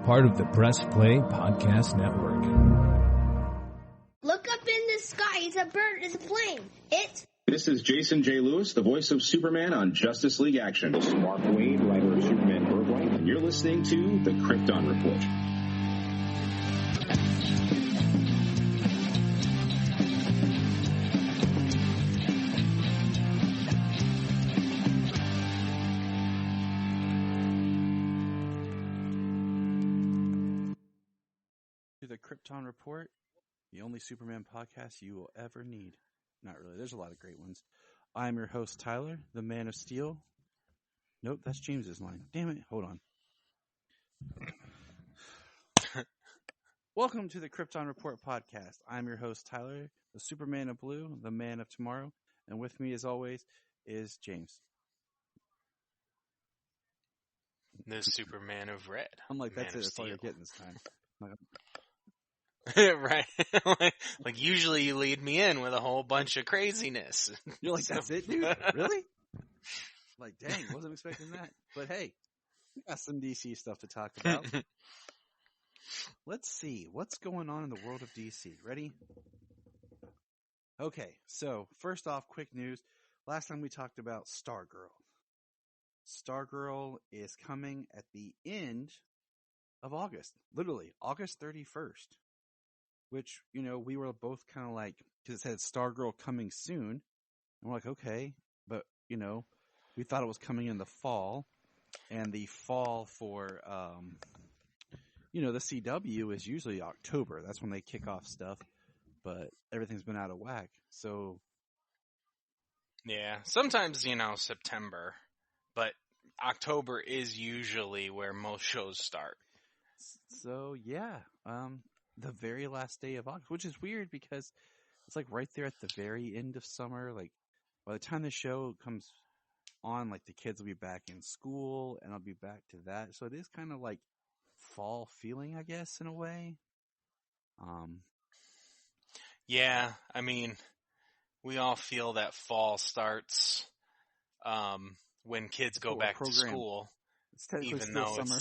part of the Press Play Podcast Network. Look up in the sky. It's a bird. It's a plane. This is Jason J. Lewis, the voice of Superman on Justice League Action. This is Mark Wade, writer of Superman Birthright, and you're listening to the Krypton Report. To the Krypton Report, the only Superman podcast you will ever need. Not really. There's a lot of great ones. I'm your host, Tyler, the Man of Steel. Nope, that's James's line. Damn it. Hold on. Welcome to the Krypton Report podcast. I'm your host, Tyler, the Superman of Blue, the Man of Tomorrow. And with me, as always, is James. The Superman of Red. I'm like, that's Man it. of That's all you're Steel. getting this time. Right. like usually you lead me in with a whole bunch of craziness. You're like, that's it, dude? Really? Like, dang, wasn't expecting that. But hey, we got some DC stuff to talk about. Let's see. What's going on in the world of DC? Ready? Okay, so first off, quick news. Last time we talked about Stargirl. Stargirl is coming at the end of August. Literally, August 31st. Which, you know, we were both kind of like, because it said Stargirl coming soon. And we're like, okay. But, you know, we thought it was coming in the fall. And the fall for, you know, the CW is usually October. That's when they kick off stuff. But everything's been out of whack. So. Yeah, sometimes, you know, September. But October is usually where most shows start. So, yeah. The very last day of August, which is weird because it's like right there at the very end of summer. Like by the time the show comes on, like the kids will be back in school and I'll be back to that. So it is kind of like fall feeling, I guess, in a way. Yeah, I mean, we all feel that fall starts when kids go back to school. It's technically even still though summer.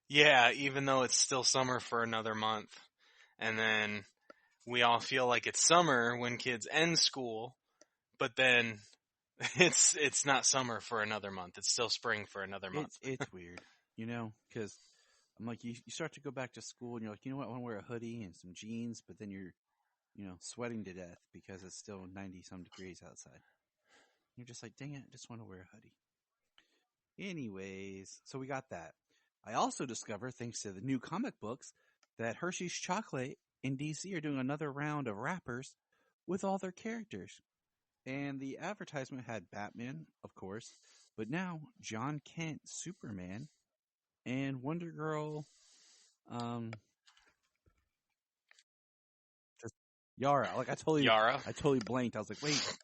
Yeah, even though it's still summer for another month. And then we all feel like it's summer when kids end school, but then it's not summer for another month. It's still spring for another month. It's weird, you know, because I'm like, you start to go back to school and you're like, you know what, I want to wear a hoodie and some jeans, but then you're, you know, sweating to death because it's still 90 some degrees outside. You're just like, dang it, I just want to wear a hoodie. Anyways, so we got that. I also discovered, thanks to the new comic books, that Hershey's Chocolate in DC are doing another round of wrappers with all their characters. And the advertisement had Batman, of course, but now John Kent, Superman, and Wonder Girl, just Yara. Like I totally blanked. I was like, wait.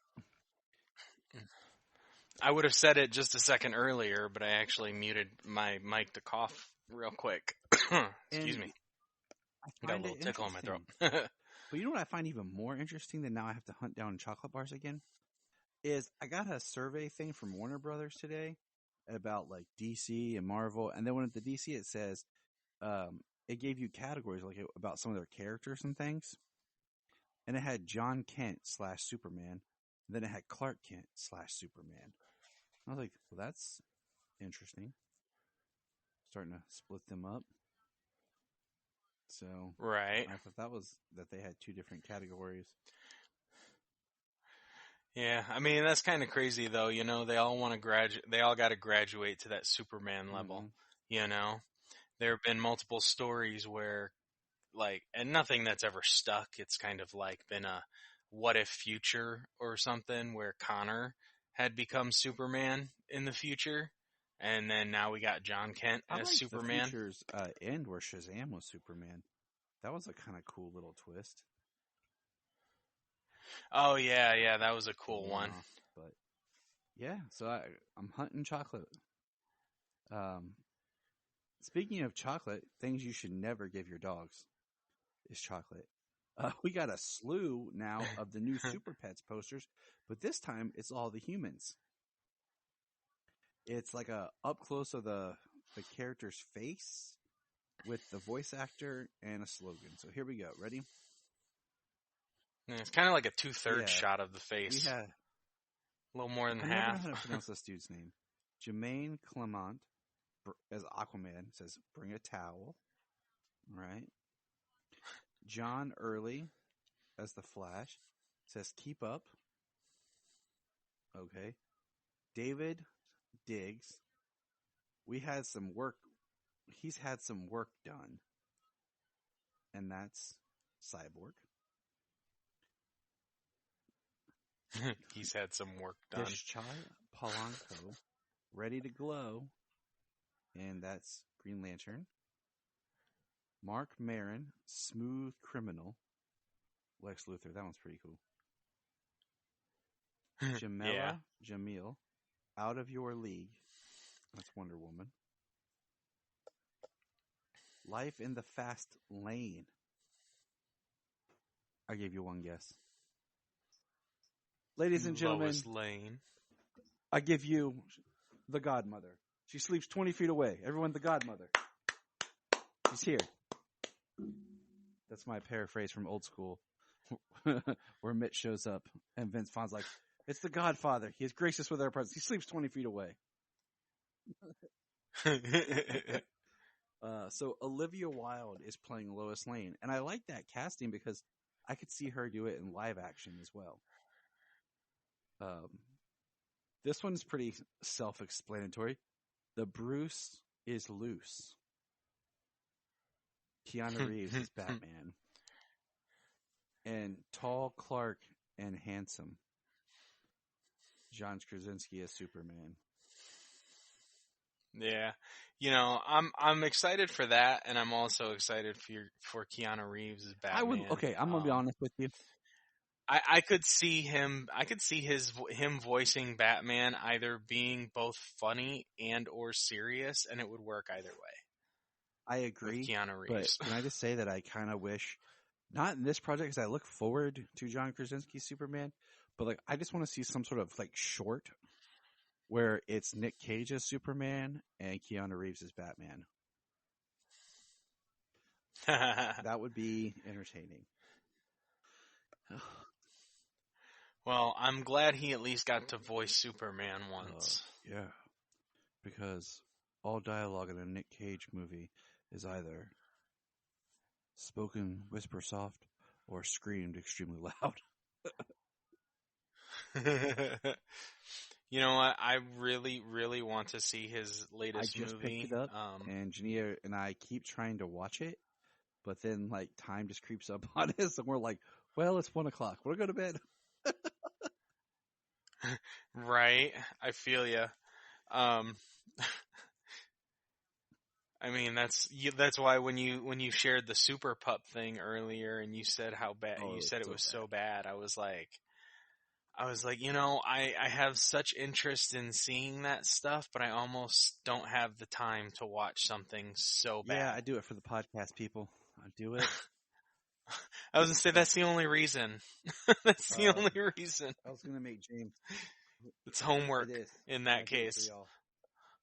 I would have said it just a second earlier, but I actually muted my mic to cough real quick. Excuse me. I got a little tickle in my throat. But you know what I find even more interesting than now I have to hunt down chocolate bars again? Is I got a survey thing from Warner Brothers today about like DC and Marvel. And then when at the DC it says, it gave you categories like about some of their characters and things. And it had John Kent / Superman. And then it had Clark Kent / Superman. I was like, well, that's interesting. Starting to split them up. So, right. I thought that they had two different categories. Yeah, I mean, that's kind of crazy though, you know, they all want to they all got to graduate to that Superman level, you know? There have been multiple stories where, like, and nothing that's ever stuck, it's kind of like been a what if future or something where Connor had become Superman in the future, and then now we got John Kent as Superman. The future's end where Shazam was Superman. That was a kind of cool little twist. Oh yeah, that was a cool one. But yeah, so I'm hunting chocolate. Speaking of chocolate, things you should never give your dogs is chocolate. We got a slew now of the new Super Pets posters, but this time it's all the humans. It's like a up close of the the character's face with the voice actor and a slogan. So here we go. Ready? Yeah, it's kind of like a 2/3 Yeah. shot of the face. We have, A little more than I never know half. how to pronounce this dude's name. Jermaine Clement as Aquaman says, bring a towel. Right. John Early as the Flash says, keep up. Okay. David Diggs. He's had some work done. And that's Cyborg. He's had some work done. Deschai Polanco, ready to glow. And that's Green Lantern. Mark Maron, smooth criminal. Lex Luthor, that one's pretty cool. Jamila Jamil, out of your league. That's Wonder Woman. Life in the Fast Lane. I gave you one guess. Ladies and gentlemen, Lois Lane. I give you the Godmother. She sleeps 20 feet away. Everyone, the Godmother. She's here. That's my paraphrase from Old School, where Mitch shows up and Vince Vaughn's like, it's the Godfather. He is gracious with our presence. He sleeps 20 feet away. So Olivia Wilde is playing Lois Lane. And I like that casting because I could see her do it in live action as well. This one's pretty self-explanatory. The Bruce is loose. Keanu Reeves is Batman. And tall Clark and handsome John Krasinski as Superman. Yeah, I'm excited for that, and I'm also excited for Keanu Reeves as Batman. I'm gonna be honest with you. I could see him. I could see him voicing Batman either being both funny and or serious, and it would work either way. I agree. With Keanu Reeves. But can I just say that I kind of wish, not in this project, because I look forward to John Krasinski's Superman, but I just want to see some sort of short where it's Nick Cage as Superman and Keanu Reeves as Batman. That would be entertaining. Well, I'm glad he at least got to voice Superman once. Yeah, because all dialogue in a Nick Cage movie is either spoken whisper soft or screamed extremely loud. You know what? I really, really want to see his latest I just movie. picked it up, and Jania and I keep trying to watch it, but then time just creeps up on us, and we're like, "Well, it's 1:00. We'll go to bed." Right, I feel ya. I mean, that's why when you shared the Super Pup thing earlier, and you said how bad you said it was so bad, I was like, I have such interest in seeing that stuff, but I almost don't have the time to watch something so bad. Yeah, I do it for the podcast, people. I do it. I was gonna say that's the only reason. That's the only reason. I was gonna make James. It's homework It is. in that case.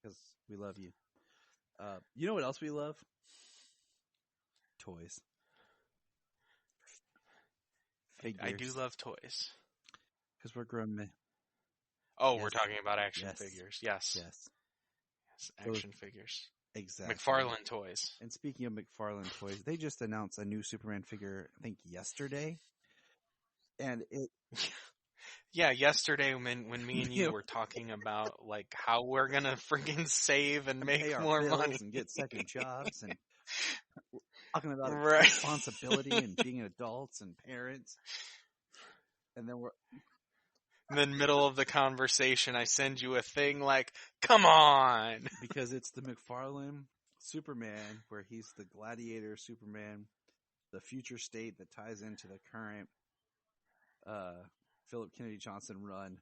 Because we love you. You know what else we love? Toys. Figures. I do love toys. Because we're grown men. Oh, Yes. we're talking about action Yes. figures. Yes. Yes. Action figures. Exactly. McFarlane toys. And speaking of McFarlane toys, they just announced a new Superman figure, I think yesterday. And it Yeah, yesterday when me and you Yeah. were talking about how we're gonna freaking save and pay make our more bills money and get second jobs and talking about Right. responsibility and being adults and parents. And then And then middle of the conversation, I send you a thing like, "Come on!" because it's the McFarlane Superman, where he's the gladiator Superman, the future state that ties into the current Philip Kennedy Johnson run.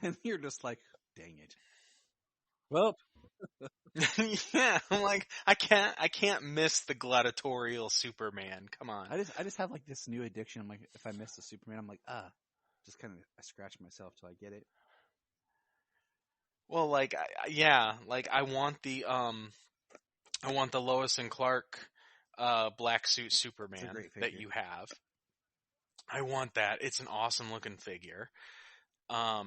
And you're just like, dang it. Well, Yeah, I'm like, I can't miss the gladiatorial Superman. Come on. I just have this new addiction. I'm like, if I miss the Superman, I'm like, just kind of I scratch myself till I get it. Well, like, I want the Lois and Clark black suit Superman great that figure. you have. I want that. It's an awesome looking figure. I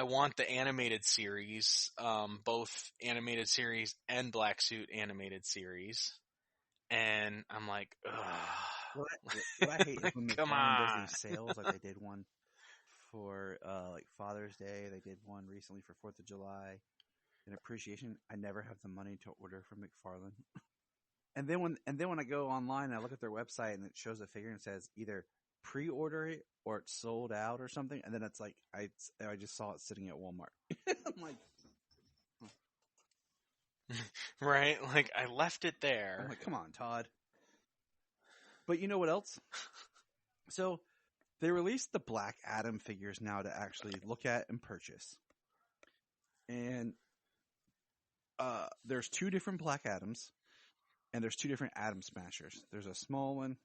want the animated series, both animated series and black suit animated series. And I'm like, ugh. What I hate is when Come McFarlane does on. these sales, like they did one for like Father's Day, they did one recently for 4th of July. In appreciation, I never have the money to order from McFarlane. And then when I go online and I look at their website and it shows a figure and it says either pre-order it or it's sold out or something, and then it's like I just saw it sitting at Walmart. I'm like, Right? Like, I left it there. I'm like, come on, Todd. But you know what else? So they released the Black Adam figures now to actually look at and purchase. And there's 2 different Black Adams, and there's 2 different Atom Smashers. There's a small one,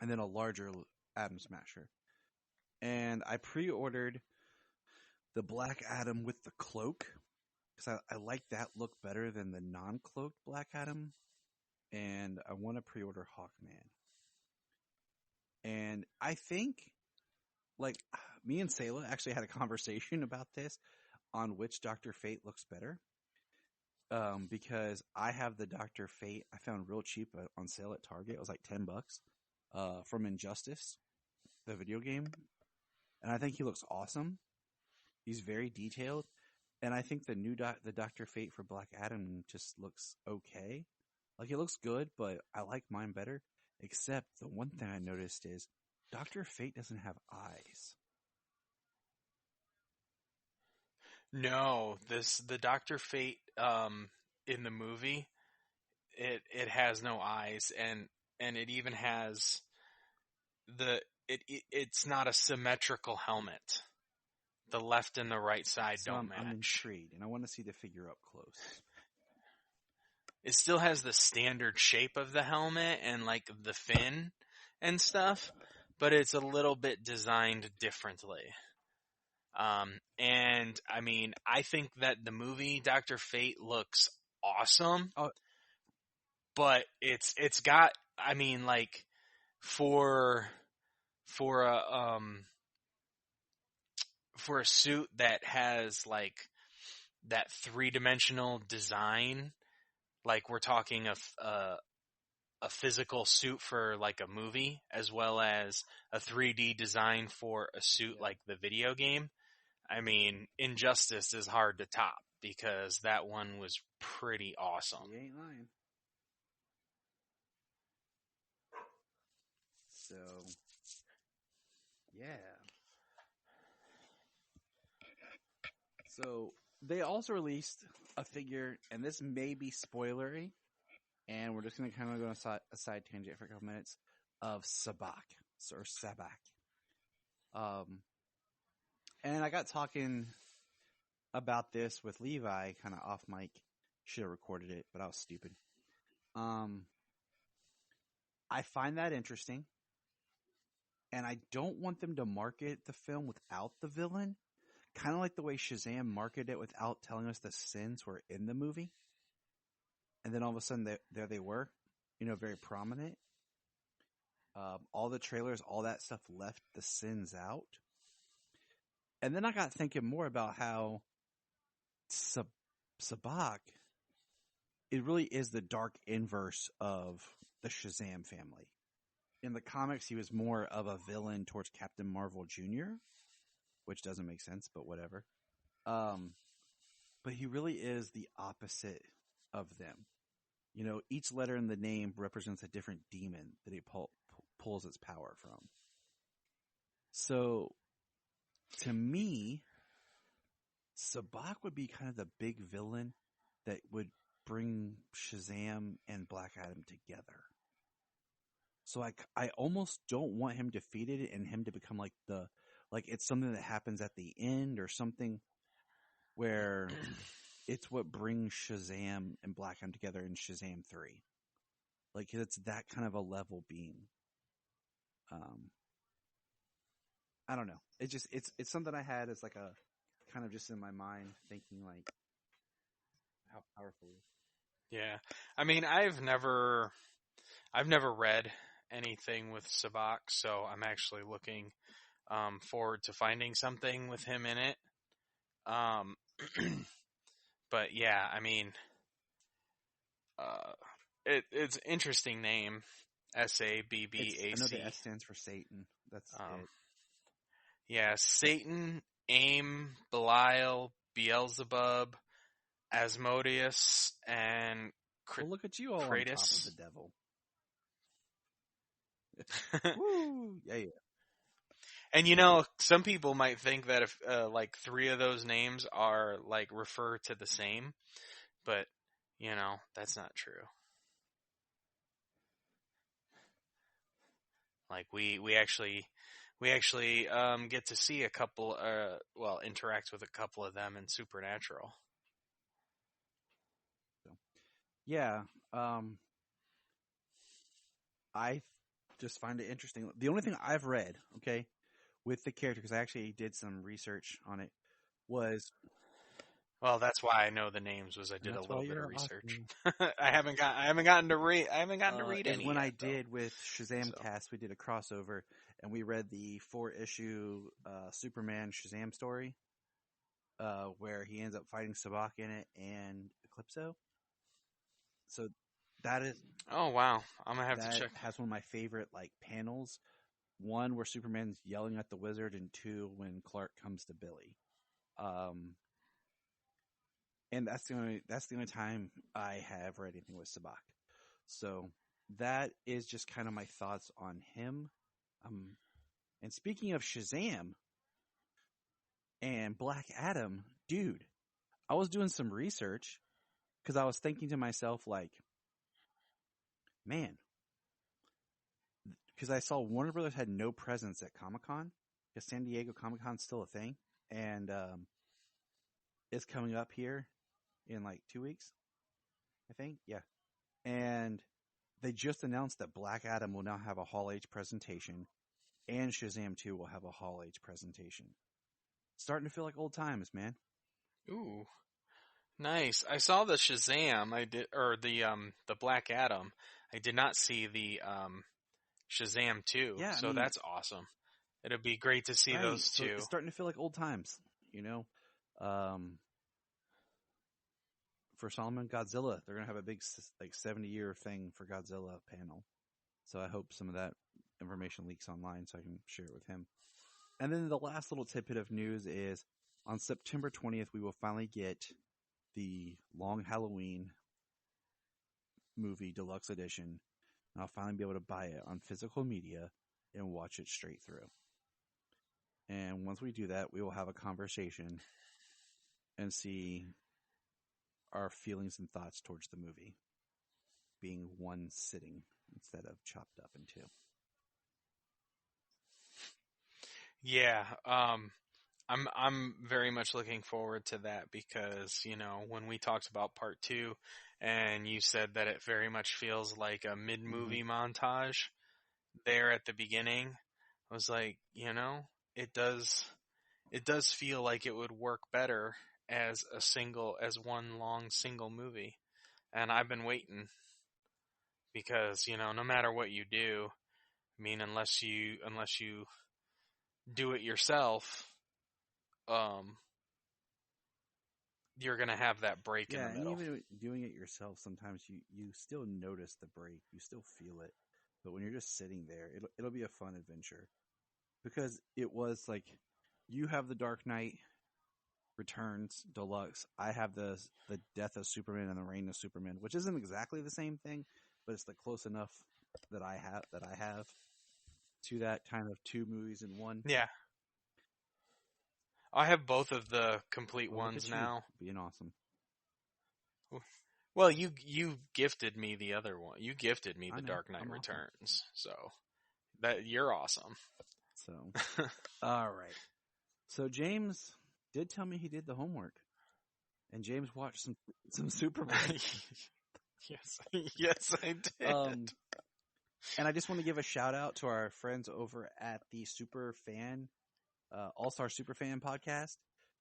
and then a larger Atom Smasher. And I pre-ordered the Black Adam with the cloak, because I like that look better than the non-cloaked Black Adam. And I want to pre-order Hawkman. And I think, like, me and Sayla actually had a conversation about this on which Dr. Fate looks better. Because I have the Dr. Fate I found real cheap on sale at Target. It was like $10 from Injustice, the video game. And I think he looks awesome. He's very detailed. And I think the new the Dr. Fate for Black Adam just looks okay. Like, it looks good, but I like mine better. Except the one thing I noticed is Dr. Fate doesn't have eyes. No, the Dr. Fate in the movie, it has no eyes, and it even has it's not a symmetrical helmet. The left and the right side don't match. I'm intrigued, and I want to see the figure up close. It still has the standard shape of the helmet and like the fin and stuff, but it's a little bit designed differently. And I mean, I think that the movie Dr. Fate looks awesome, but it's got, I mean, like for a suit that has like that 3-dimensional design, like we're talking a physical suit for like a movie as well as a 3D design for a suit like the video game. I mean, Injustice is hard to top because that one was pretty awesome. You ain't lying. So, yeah. So, they also released a figure, and this may be spoilery, and we're just going to kind of go on a side tangent for a couple minutes, of Sabak, or Sabak. And I got talking about this with Levi, kind of off mic. Should have recorded it, but I was stupid. I find that interesting, and I don't want them to market the film without the villain. Kind of like the way Shazam marketed it without telling us the sins were in the movie. And then all of a sudden, there they were, very prominent. All the trailers, all that stuff left the sins out. And then I got thinking more about how Sabak, it really is the dark inverse of the Shazam family. In the comics, he was more of a villain towards Captain Marvel Jr., which doesn't make sense, but whatever. But he really is the opposite of them. Each letter in the name represents a different demon that he pulls its power from. So, to me, Sabak would be kind of the big villain that would bring Shazam and Black Adam together. So I almost don't want him defeated and him to become like it's something that happens at the end or something where it's what brings Shazam and Black Adam together in Shazam 3. Like, it's that kind of a level being. I don't know. It's something I had as like a kind of just in my mind thinking like how powerful it is. Yeah. I mean, I've never read anything with Sabak, so I'm actually looking forward to finding something with him in it. But yeah, I mean, it's an interesting name. SABBAC. I know the S stands for Satan. That's it. Yeah, Satan, Aim, Belial, Beelzebub, Asmodeus, and Well, look at you all Kratos. on top of the devil. Woo! Yeah. And some people might think that if like 3 of those names are like refer to the same, but that's not true. Like we actually get to see a couple interact with a couple of them in Supernatural. Yeah, I just find it interesting. The only thing I've read, okay, with the character, because I actually did some research on it, was... Well, that's why I know the names. Was I did a little bit of research. Awesome. I haven't gotten to read any. When yet, I did with Shazam Cast, we did a crossover, and we read the 4-issue Superman Shazam story, where he ends up fighting Sabak in it and Eclipso. So that is... Oh, wow. I'm going to have to check. That has one of my favorite panels. One where Superman's yelling at the Wizard, and 2 when Clark comes to Billy. And that's the only time I have read anything with Sabak. So that is just kind of my thoughts on him. And speaking of Shazam and Black Adam, dude, I was doing some research because I was thinking to myself, like, man, because I saw Warner Brothers had no presence at Comic-Con, because San Diego Comic-Con's still a thing, and it's coming up here in 2 weeks, I think. Yeah. And they just announced that Black Adam will now have a Hall H presentation, and Shazam 2 will have a Hall H presentation. Starting to feel like old times, man. Ooh. Nice. I saw the Shazam, or the Black Adam. I did not see the Shazam 2. Yeah, so that's awesome. It'll be great to see those two. So it's starting to feel like old times, For Solomon Godzilla, they're going to have a big 70-year thing for Godzilla panel. So I hope some of that information leaks online so I can share it with him. And then the last little tidbit of news is on September 20th, we will finally get the Long Halloween movie deluxe edition. And I'll finally be able to buy it on physical media and watch it straight through. And once we do that, we will have a conversation and see our feelings and thoughts towards the movie being one sitting instead of chopped up in 2. Yeah, I'm very much looking forward to that because, when we talked about part 2 and you said that it very much feels like a mid-movie montage there at the beginning, I was like, it does feel like it would work better as one long single movie. And I've been waiting because, no matter what you do, I mean, unless you do it yourself, you're going to have that break in the middle. And even doing it yourself, sometimes you still notice the break. You still feel it. But when you're just sitting there, it'll be a fun adventure. Because it was you have the Dark Knight Returns Deluxe. I have the Death of Superman and the Reign of Superman, which isn't exactly the same thing, but it's close enough that I have to that kind of 2 movies in one. Yeah. I have both of the complete ones now. Being awesome. Well, you gifted me the other one. You gifted me the Dark Knight Returns. Awesome. So that you're awesome. So all right. So James did tell me he did the homework, and James watched some Superman. Yes, I did. And I just want to give a shout out to our friends over at the All-Star Superfan podcast.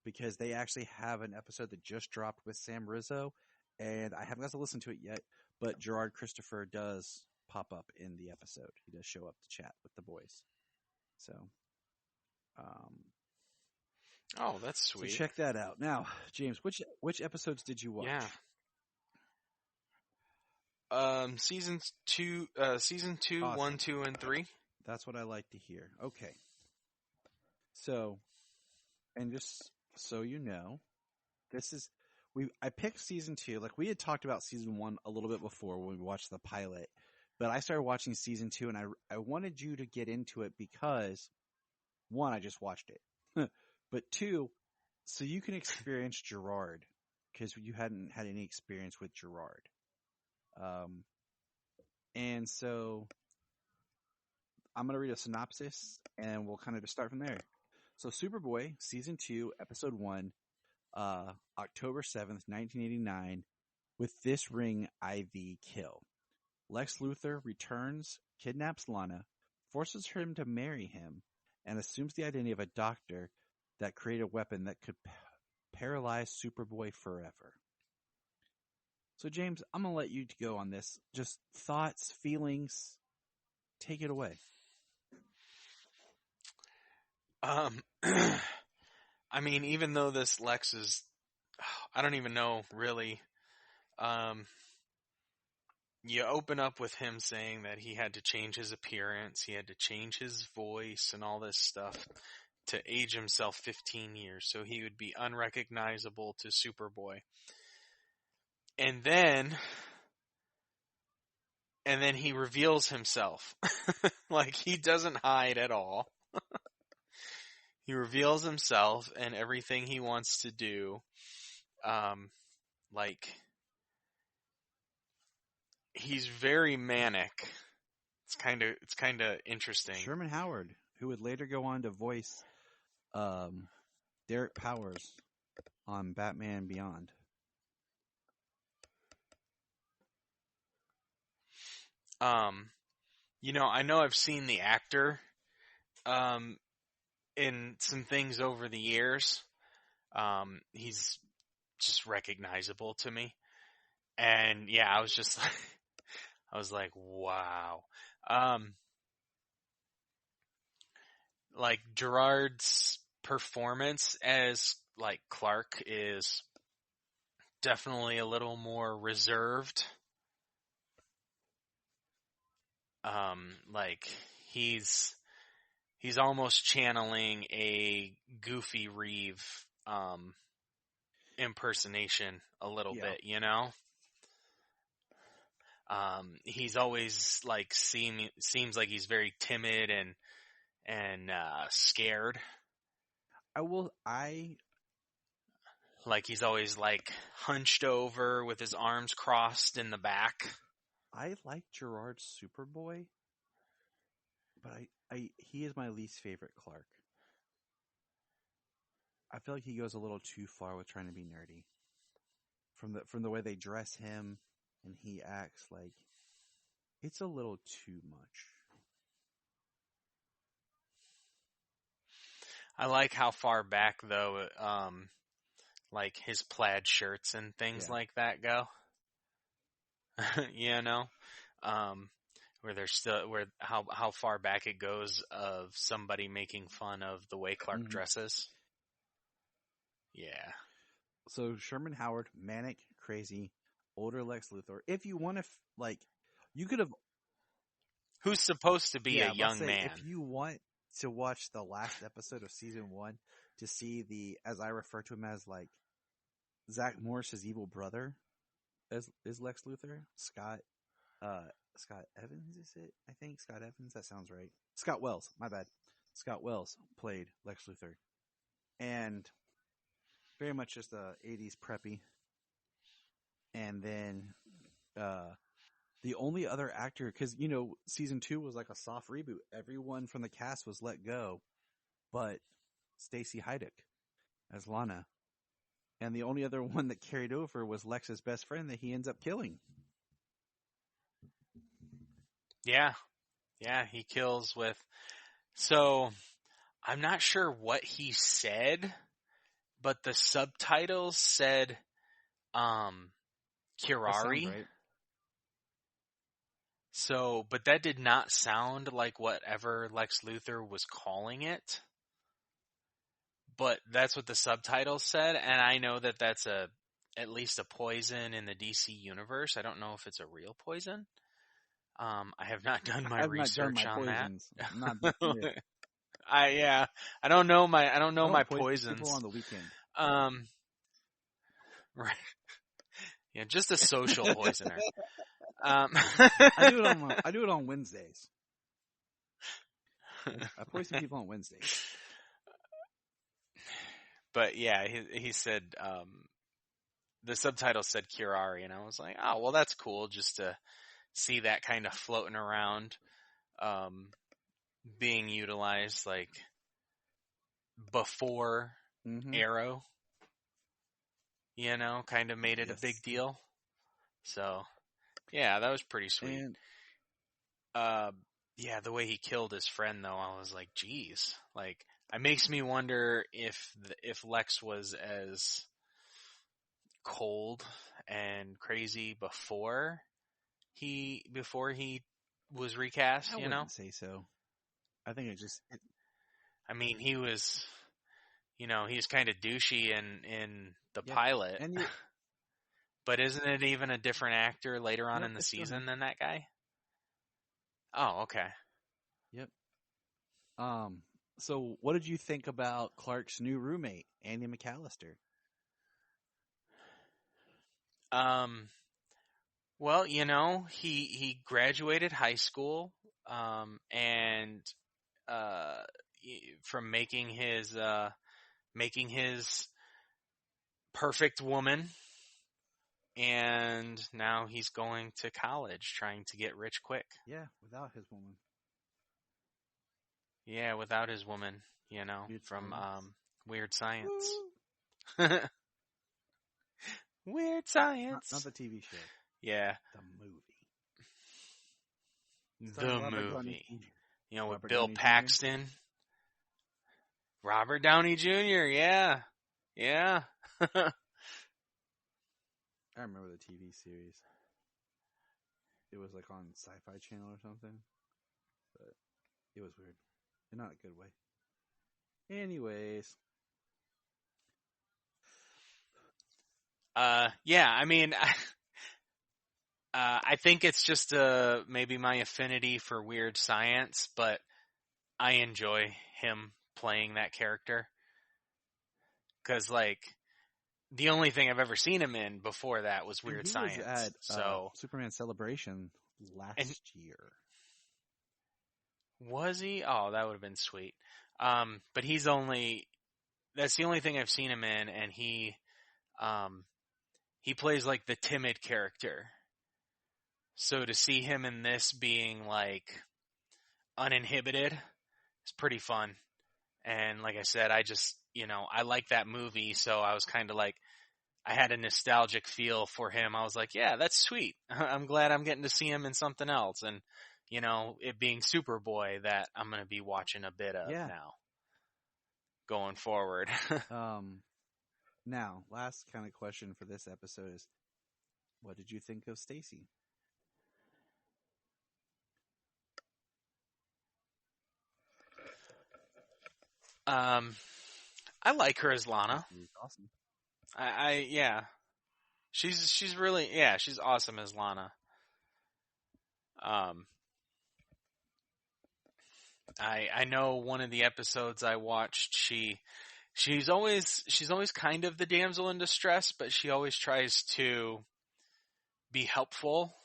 because they actually have an episode that just dropped with Sam Rizzo, and I haven't got to listen to it yet, but Gerard Christopher does pop up in the episode. He does show up to chat with the boys. So, Oh, that's sweet. so check that out. Now, James, which episodes did you watch? Yeah. Season 2, Awesome. 1, 2, and 3. That's what I like to hear. Okay. So, and just so you know, I picked season 2. Like, we had talked about season 1 a little bit before when we watched the pilot, but I started watching season 2, and I wanted you to get into it because, 1, I just watched it, but 2, so you can experience Gerard, because you hadn't had any experience with Gerard. And so I'm going to read a synopsis, and we'll kind of just start from there. So, Superboy, season 2, episode 1, October 7th, 1989, with this ring IV kill. Lex Luthor returns, kidnaps Lana, forces him to marry him, and assumes the identity of a doctor that created a weapon that could paralyze Superboy forever. So, James, I'm going to let you go on this. Just thoughts, feelings, take it away. I mean, even though this Lex is, I don't even know really. You open up with him saying that he had to change his appearance, he had to change his voice and all this stuff to age himself 15 years so he would be unrecognizable to Superboy. And then he reveals himself. Like, he doesn't hide at all. He reveals himself and everything he wants to do. Like, he's very manic. It's kind of interesting. Sherman Howard, who would later go on to voice Derek Powers on Batman Beyond. I know I've seen the actor in some things over the years. He's just recognizable to me. And yeah, I was like, wow. Like, Gerard's performance as like Clark is definitely a little more reserved. Like, he's almost channeling a Goofy Reeve impersonation a little bit, you know? He's always like seems like he's very timid and scared. Like, he's always like hunched over with his arms crossed in the back. I like Gerard's Superboy, but he is my least favorite Clark. I feel like he goes a little too far with trying to be nerdy. From the way they dress him and he acts, like, it's a little too much. I like how far back though, like his plaid shirts and things like that go. You know, how far back it goes of somebody making fun of the way Clark dresses. Yeah. So Sherman Howard, manic, crazy, older Lex Luthor. If you want to, you could have. Who's supposed to be a young man? If you want to watch the last episode of season 1 to see as I refer to him as, like, Zach Morris's evil brother, is Lex Luthor. Scott Evans, is it? I think Scott Evans. That sounds right. Scott Wells. My bad. Scott Wells played Lex Luthor, and very much just a 80s preppy. And then the only other actor, because season 2 was like a soft reboot. Everyone from the cast was let go, but Stacy Haiduk as Lana. And the only other one that carried over was Lex's best friend that he ends up killing. Yeah. Yeah, he kills with... So, I'm not sure what he said but the subtitles said That sounds Kirari. right. So, but that did not sound like whatever Lex Luthor was calling it. But that's what the subtitles said, and I know that that's at least a poison in the DC universe. I don't know if it's a real poison. I have not done my I've research not done my on poisons. that. I'm not yeah. I don't know my I don't poison poisons. people on the weekend. Right. Yeah, just a social poisoner. I do it on Wednesdays. I poison people on Wednesdays. But yeah, he said the subtitle said Kirari, and I was like, oh well, that's cool, just to see that kind of floating around, being utilized like before Arrow. You know, kind of made it a big deal. So, yeah, that was pretty sweet. And, yeah, the way he killed his friend, though, I was like, geez. Like, it makes me wonder if Lex was as cold and crazy before he was recast, you know? I wouldn't say so. I think I mean, he was, you know, he's kind of douchey in the pilot. But isn't it even a different actor later on in the season than that guy? Oh, okay. Yep. So what did you think about Clark's new roommate, Andy McAllister? Well, you know, he graduated high school, and from making his perfect woman, and now he's going to college trying to get rich quick. Yeah, without his woman. Yeah, without his woman, you know, from Weird Science. Weird Science. Not the TV show. Yeah. The movie. You know, with Bill Paxton. Robert Downey Jr., yeah. Yeah. I remember the TV series. It was like on Sci-Fi Channel or something. But it was weird. In not a good way. Anyways. Yeah, I mean, I think it's just maybe my affinity for Weird Science, but I enjoy him playing that character. Because, like, the only thing I've ever seen him in before that was Weird Science. Was at, Superman Celebration last year. Was he? Oh, that would have been sweet. But that's the only thing I've seen him in, and he plays like the timid character. So to see him in this being like uninhibited is pretty fun. And like I said, I just, you know, I like that movie, so I was kind of like, I had a nostalgic feel for him. I was like, yeah, that's sweet. I'm glad I'm getting to see him in something else. And, you know, it being Superboy that I'm going to be watching a bit of now going forward. Now, last kind of question for this episode is, what did you think of Stacy? I like her as Lana. She's awesome. Yeah. She's really, she's awesome as Lana. I know one of the episodes I watched, she's always kind of the damsel in distress, but she always tries to be helpful.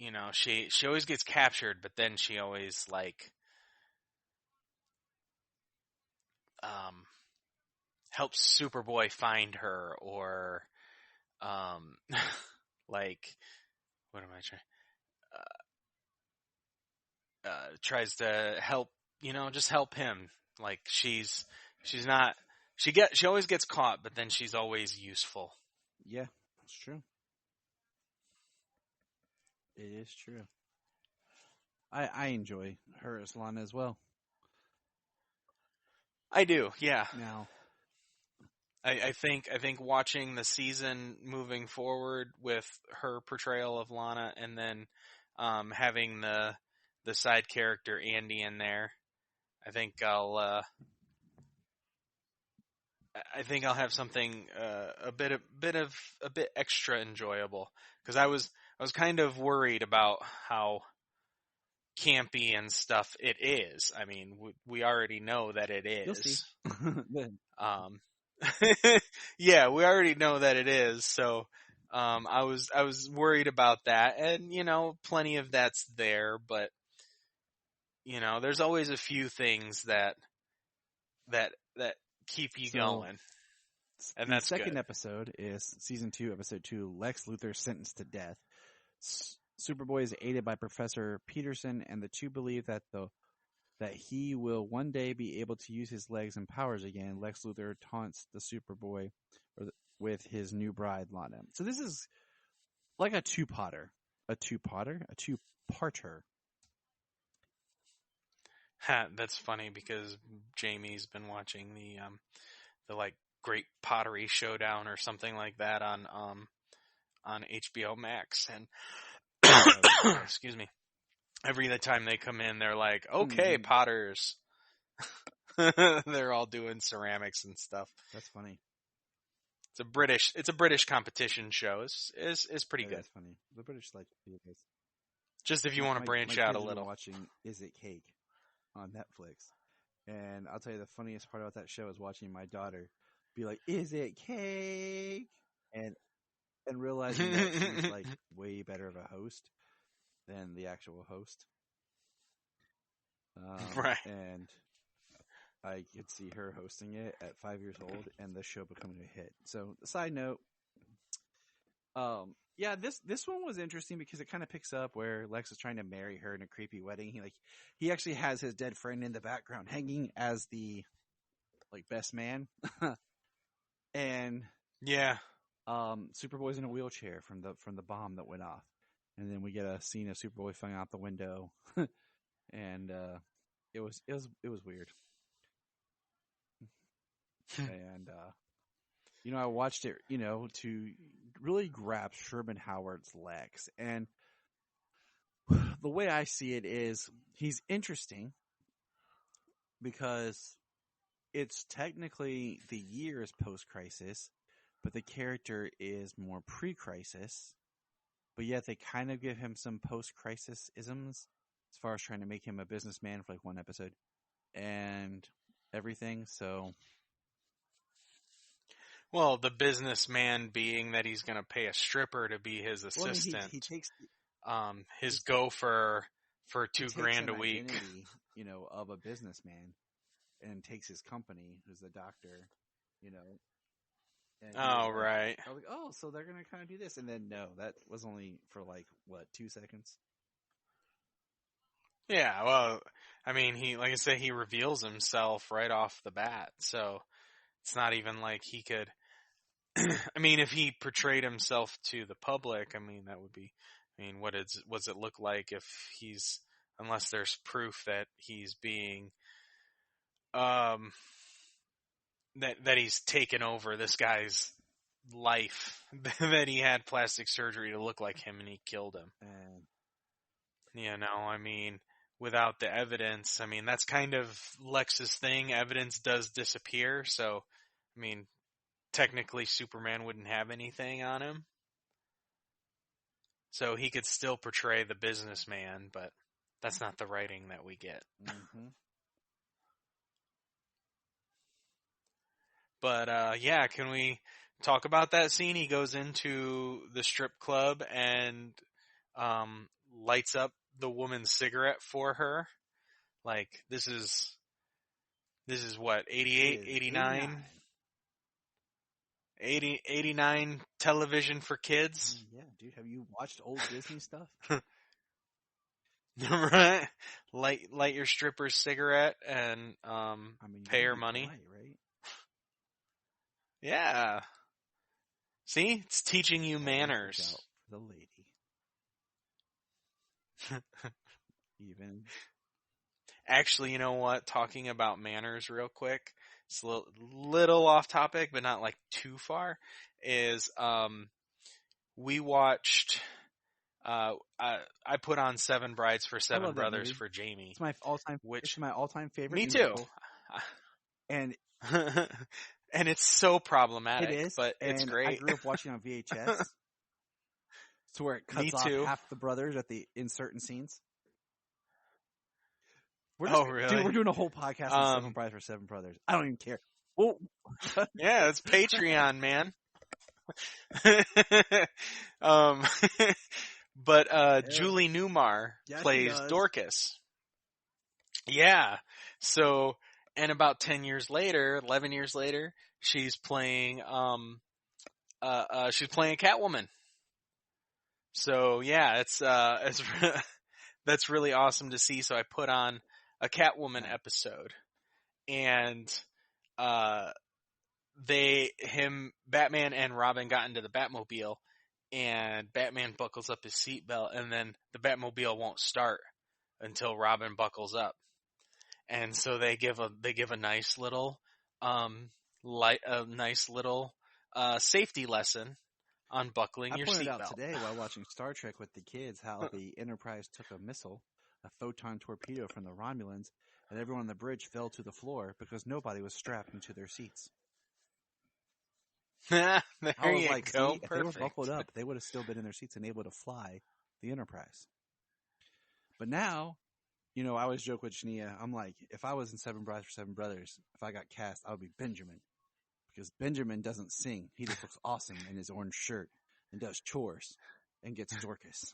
You know, she always gets captured, but then she always like helps Superboy find her, or like, what am I trying? Tries to help, you know, just help him. Like she always gets caught, but then she's always useful. Yeah, that's true. It is true. I enjoy her as Lana as well. I do, yeah. Now, I think watching the season moving forward with her portrayal of Lana, and then having the side character Andy in there, I think I'll have something a bit extra enjoyable, because I was kind of worried about how campy and stuff it is. I mean, we already know that it you'll see. is. Yeah, we already know that it is. So I was worried about that, and plenty of that's there, but there's always a few things that keep you going. And that's the second good. episode is season 2, episode 2. Lex Luthor sentenced to death. Superboy is aided by Professor Peterson, and the two believe that he will one day be able to use his legs and powers again. Lex Luthor taunts the Superboy with his new bride, Lana. So this is like a two-parter. That's funny, because Jamie's been watching the like Great Pottery Showdown or something like that on HBO Max, and excuse me, every time they come in, they're like, "Okay, potters." They're all doing ceramics and stuff. That's funny. It's a British competition show. It's pretty good. That's funny. The British like to do this. Just if you want to branch out a little. Watching Is It Cake on Netflix, and I'll tell you the funniest part about that show is watching my daughter be like, "Is it cake?" and realizing that she's like way better of a host than the actual host. Right. And I could see her hosting it at 5 years old and the show becoming a hit. So, side note, yeah, this one was interesting because it kind of picks up where Lex is trying to marry her in a creepy wedding. He actually has his dead friend in the background hanging as the best man. And yeah, Superboy's in a wheelchair from the bomb that went off. And then we get a scene of Superboy falling out the window. And it was weird. And I watched it, to really grab Sherman Howard's Lex. And the way I see it is he's interesting because it's technically the year is post-crisis, but the character is more pre-crisis. But yet they kind of give him some post-crisis isms as far as trying to make him a businessman for one episode and everything. So, well, the businessman being that he's going to pay a stripper to be his assistant. Well, he takes his gopher for $2,000 a week. Identity, of a businessman, and takes his company, who's the doctor, And right. I was like, so they're gonna kind of do this, and then no, that was only for 2 seconds. Yeah, well, I mean, he reveals himself right off the bat, so it's not even like he could. I mean, if he portrayed himself to the public, I mean, that would be. I mean, what does it look like if he's, unless there's proof that he's being, that he's taken over this guy's life, that he had plastic surgery to look like him and he killed him. I mean, without the evidence, I mean, that's kind of Lex's thing. Evidence does disappear, so, I mean, technically Superman wouldn't have anything on him. So he could still portray the businessman, but that's not the writing that we get. Mm-hmm. But, yeah, can we talk about that scene? He goes into the strip club and lights up the woman's cigarette for her. This is what, 88, 89? 89 television for kids. Yeah, dude, have you watched old Disney stuff? Right? Light your stripper's cigarette and pay her money. Right? Yeah. See? It's teaching you manners. The lady. Even. Actually, you know what? Talking about manners real quick. it's a little off topic, but not like too far, is we watched I put on Seven Brides for Seven Brothers for Jamie. It's my all-time favorite. Me too. And and it's so problematic. It is, but it's great. I grew up watching on VHS, to where it cuts off half the brothers in certain scenes. Really? Dude, we're doing a whole podcast on Seven Brides for Seven Brothers. I don't even care. Well, yeah, it's Patreon, man. But Julie Newmar plays Dorcas. Yeah. So, and about 11 years later, she's playing Catwoman. So yeah, it's that's really awesome to see. So I put on a Catwoman episode, and Batman and Robin got into the Batmobile, and Batman buckles up his seatbelt, and then the Batmobile won't start until Robin buckles up. And so they give a nice little safety lesson on buckling your seatbelt. I pointed out today while watching Star Trek with the kids how the Enterprise took a missile, a photon torpedo from the Romulans, and everyone on the bridge fell to the floor because nobody was strapped into their seats. There I was you like, go. See, if they were buckled up, they would have still been in their seats and able to fly the Enterprise. But now, I always joke with Shania, I'm like, if I was in Seven Brides for Seven Brothers, if I got cast, I would be Benjamin. Because Benjamin doesn't sing. He just looks awesome in his orange shirt and does chores and gets Dorcas.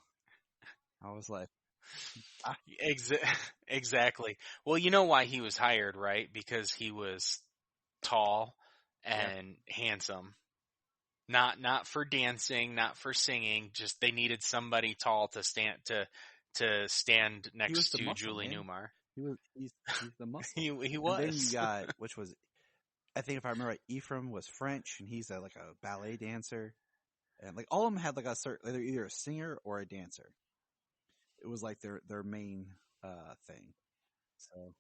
I was like... Exactly. Well, you know why he was hired, right? Because he was tall and handsome. Not for dancing, not for singing, just they needed somebody tall to stand next to Julie Newmar. He's the muscle. He was. And then you got, which was, I think if I remember right, Ephraim was French, and he's like a ballet dancer. And like all of them had like a certain, they're either a singer or a dancer. It was like their main thing. So,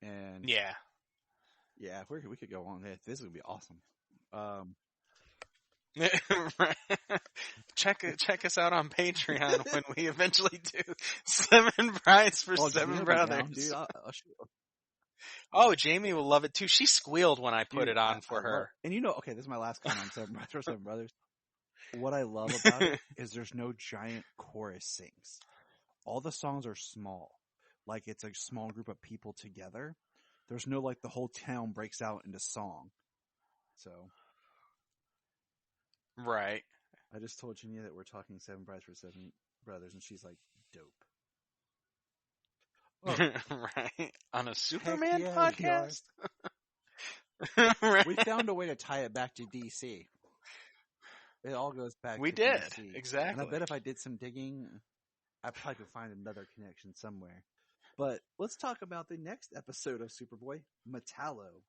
and yeah, if we could go on. This would be awesome. Check us out on Patreon when we eventually do Seven Brides for Seven Brothers. Down, dude. Oh, Jamie will love it too. She squealed when I put it on for her. And okay, this is my last comment on Seven Brides for Seven Brothers. What I love about it is there's no giant chorus sings. All the songs are small. Like it's a small group of people together. There's no like the whole town breaks out into song. So. Right. I just told Jania that we're talking Seven Brides for Seven Brothers, and she's like, dope. Oh. Right. On a Superman podcast? Right. We found a way to tie it back to DC. It all goes back to DC. Exactly. And I bet if I did some digging, I probably could find another connection somewhere. But let's talk about the next episode of Superboy, Metallo.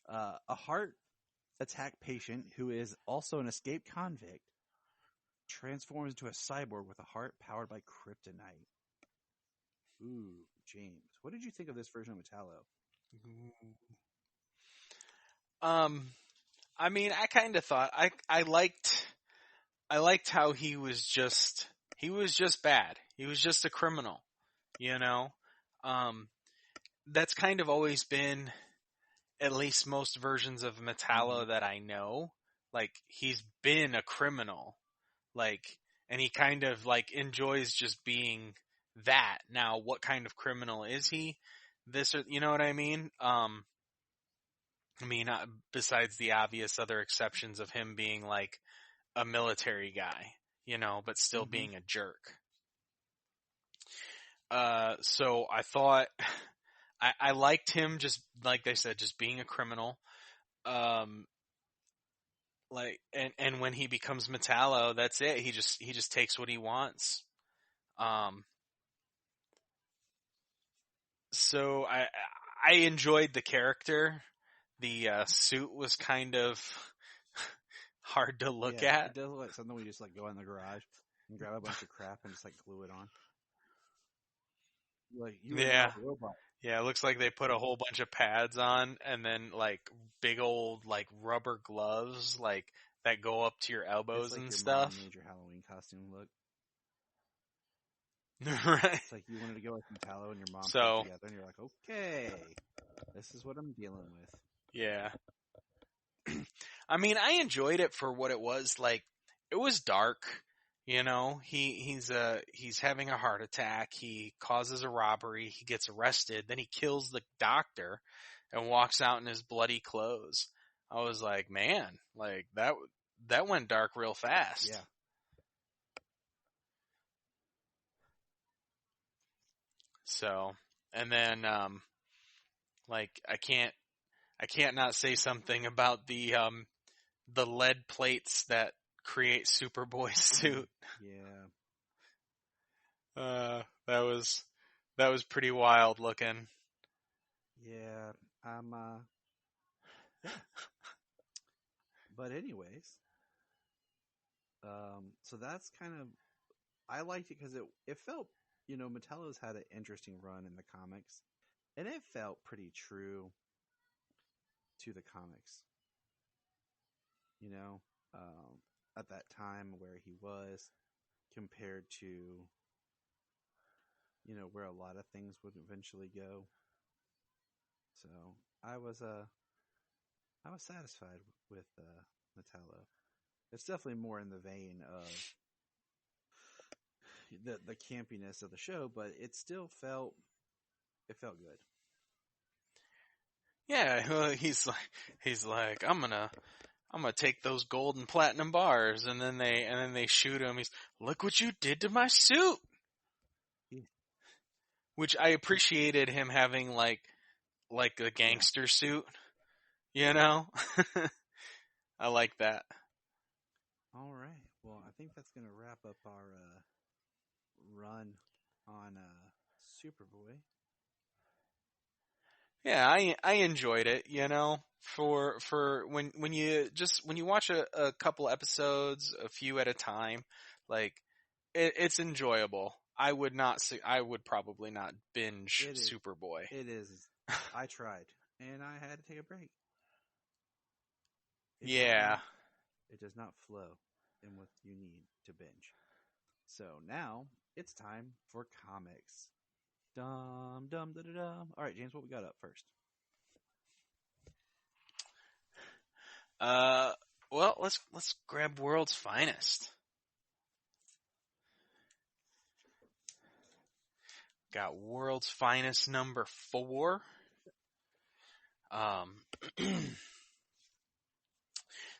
A heart attack patient who is also an escaped convict transforms into a cyborg with a heart powered by kryptonite. Ooh, James, what did you think of this version of Metallo? I mean, I kind of thought I liked how he was just bad. He was just a criminal, That's kind of always been, at least most versions of Metallo that I know, like he's been a criminal, and he kind of enjoys just being that. Now, what kind of criminal is he? This, or you know what I mean? Besides the obvious other exceptions of him being like a military guy, but still being a jerk. So I thought I liked him just like they said, just being a criminal. And when he becomes Metallo, that's it. He just takes what he wants. So I enjoyed the character. The suit was kind of hard to look at. It does look like something we just go in the garage and grab a bunch of crap and just glue it on. You're a robot. Yeah, it looks like they put a whole bunch of pads on and then like big old like rubber gloves like that go up to your It's elbows like and your stuff. mom made your Halloween costume look. Right. It's like you wanted to go with Metallo and your mom put So- it together, and you're like, okay, this is what I'm dealing with. Yeah. I mean, I enjoyed it for what it was. Like, it was dark. You know, he's having a heart attack. He causes a robbery. He gets arrested. Then he kills the doctor and walks out in his bloody clothes. I was like, man, like that went dark real fast. Yeah. So, and then like I can't not say something about the lead plates that create Superboy's suit. Yeah. That was pretty wild looking. Yeah. But anyways, so that's kind of, I liked it because it felt, Metallo's had an interesting run in the comics, and it felt pretty true to the comics. At that time where he was compared to, where a lot of things would eventually go. So I was satisfied with Metallo. It's definitely more in the vein of the campiness of the show, but it still felt good. Yeah, he's like I'm gonna take those gold and platinum bars, and then they shoot him. He's, look what you did to my suit. Yeah. Which I appreciated him having like a gangster suit, I like that. All right. Well, I think that's going to wrap up our run on Superboy. Yeah, I enjoyed it, for when you watch a couple episodes, a few at a time, like it's enjoyable. I would probably not binge Superboy. It is. I tried, and I had to take a break. It does not flow in what you need to binge. So now it's time for comics. Dum dum da da dum. All right, James, what we got up first? Well, let's grab World's Finest. Got World's Finest number 4.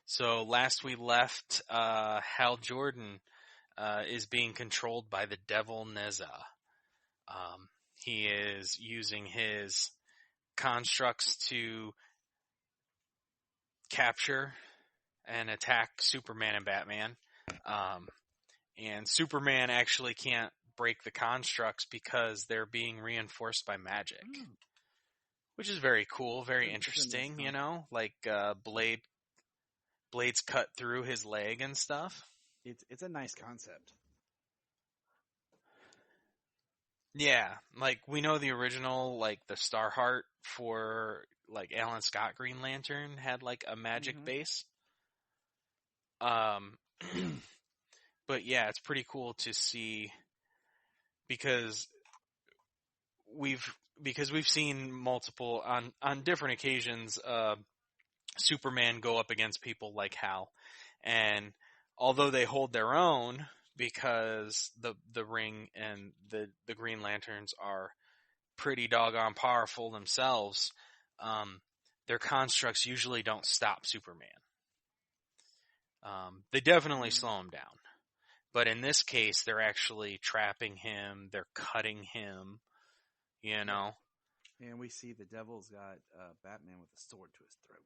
So last we left, Hal Jordan is being controlled by the devil Neza. He is using his constructs to capture and attack Superman and Batman. And Superman actually can't break the constructs because they're being reinforced by magic. Which is very cool, very interesting, like blades cut through his leg and stuff. It's a nice concept. Yeah, like we know the original, like the Starheart for like Alan Scott Green Lantern had like a magic base. But yeah, it's pretty cool to see because we've seen multiple on different occasions Superman go up against people like Hal, and although they hold their own because the Ring and the Green Lanterns are pretty doggone powerful themselves, their constructs usually don't stop Superman. They definitely slow him down. But in this case, they're actually trapping him, they're cutting him, And we see the devil's got Batman with a sword to his throat.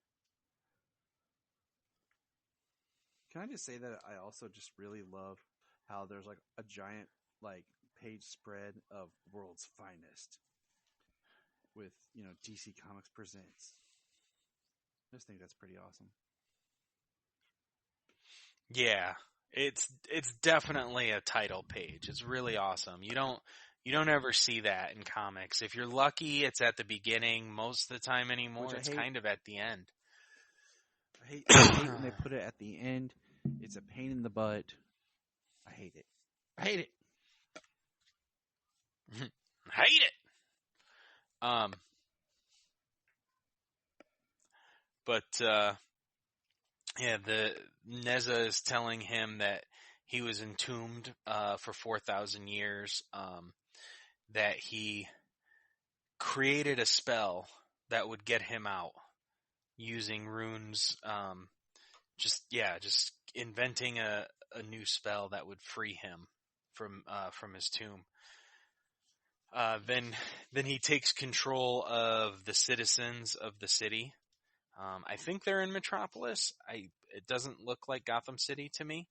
Can I just say that I also just really love how there's like a giant like page spread of World's Finest with, DC Comics Presents. I just think that's pretty awesome. Yeah, it's definitely a title page. It's really awesome. You You don't ever see that in comics. If you're lucky, it's at the beginning. Most of the time anymore, it's kind of at the end. I hate when they put it at the end. It's a pain in the butt. I hate it. I hate it. Hate it. Yeah, the Neza is telling him that he was entombed for 4,000 years. That he created a spell that would get him out using runes. Just inventing a new spell that would free him from his tomb. Then he takes control of the citizens of the city. I think they're in Metropolis. It doesn't look like Gotham City to me.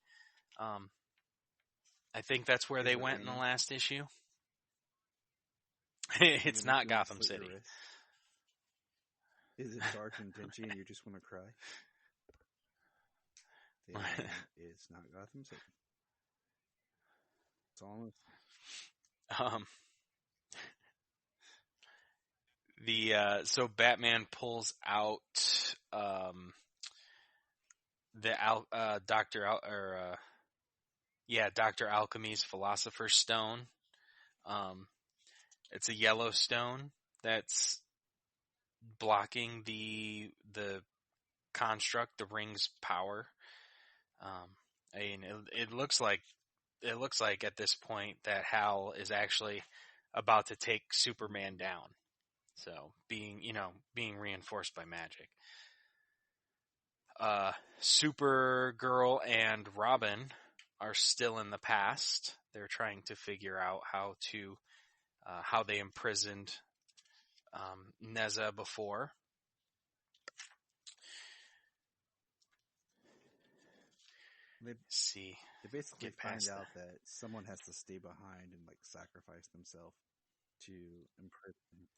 I think that's where they went in the last issue. It's not Gotham City. Is it dark and dingy and you just want to cry? It's not Gotham City. It's almost. So Batman pulls out Dr. Alchemy's Philosopher's Stone. It's a yellow stone that's blocking the construct, the ring's power. It looks like at this point that Hal is actually about to take Superman down. So being reinforced by magic. Supergirl and Robin are still in the past. They're trying to figure out how they imprisoned Neza before. They basically find out that someone has to stay behind and sacrifice themselves to imprison.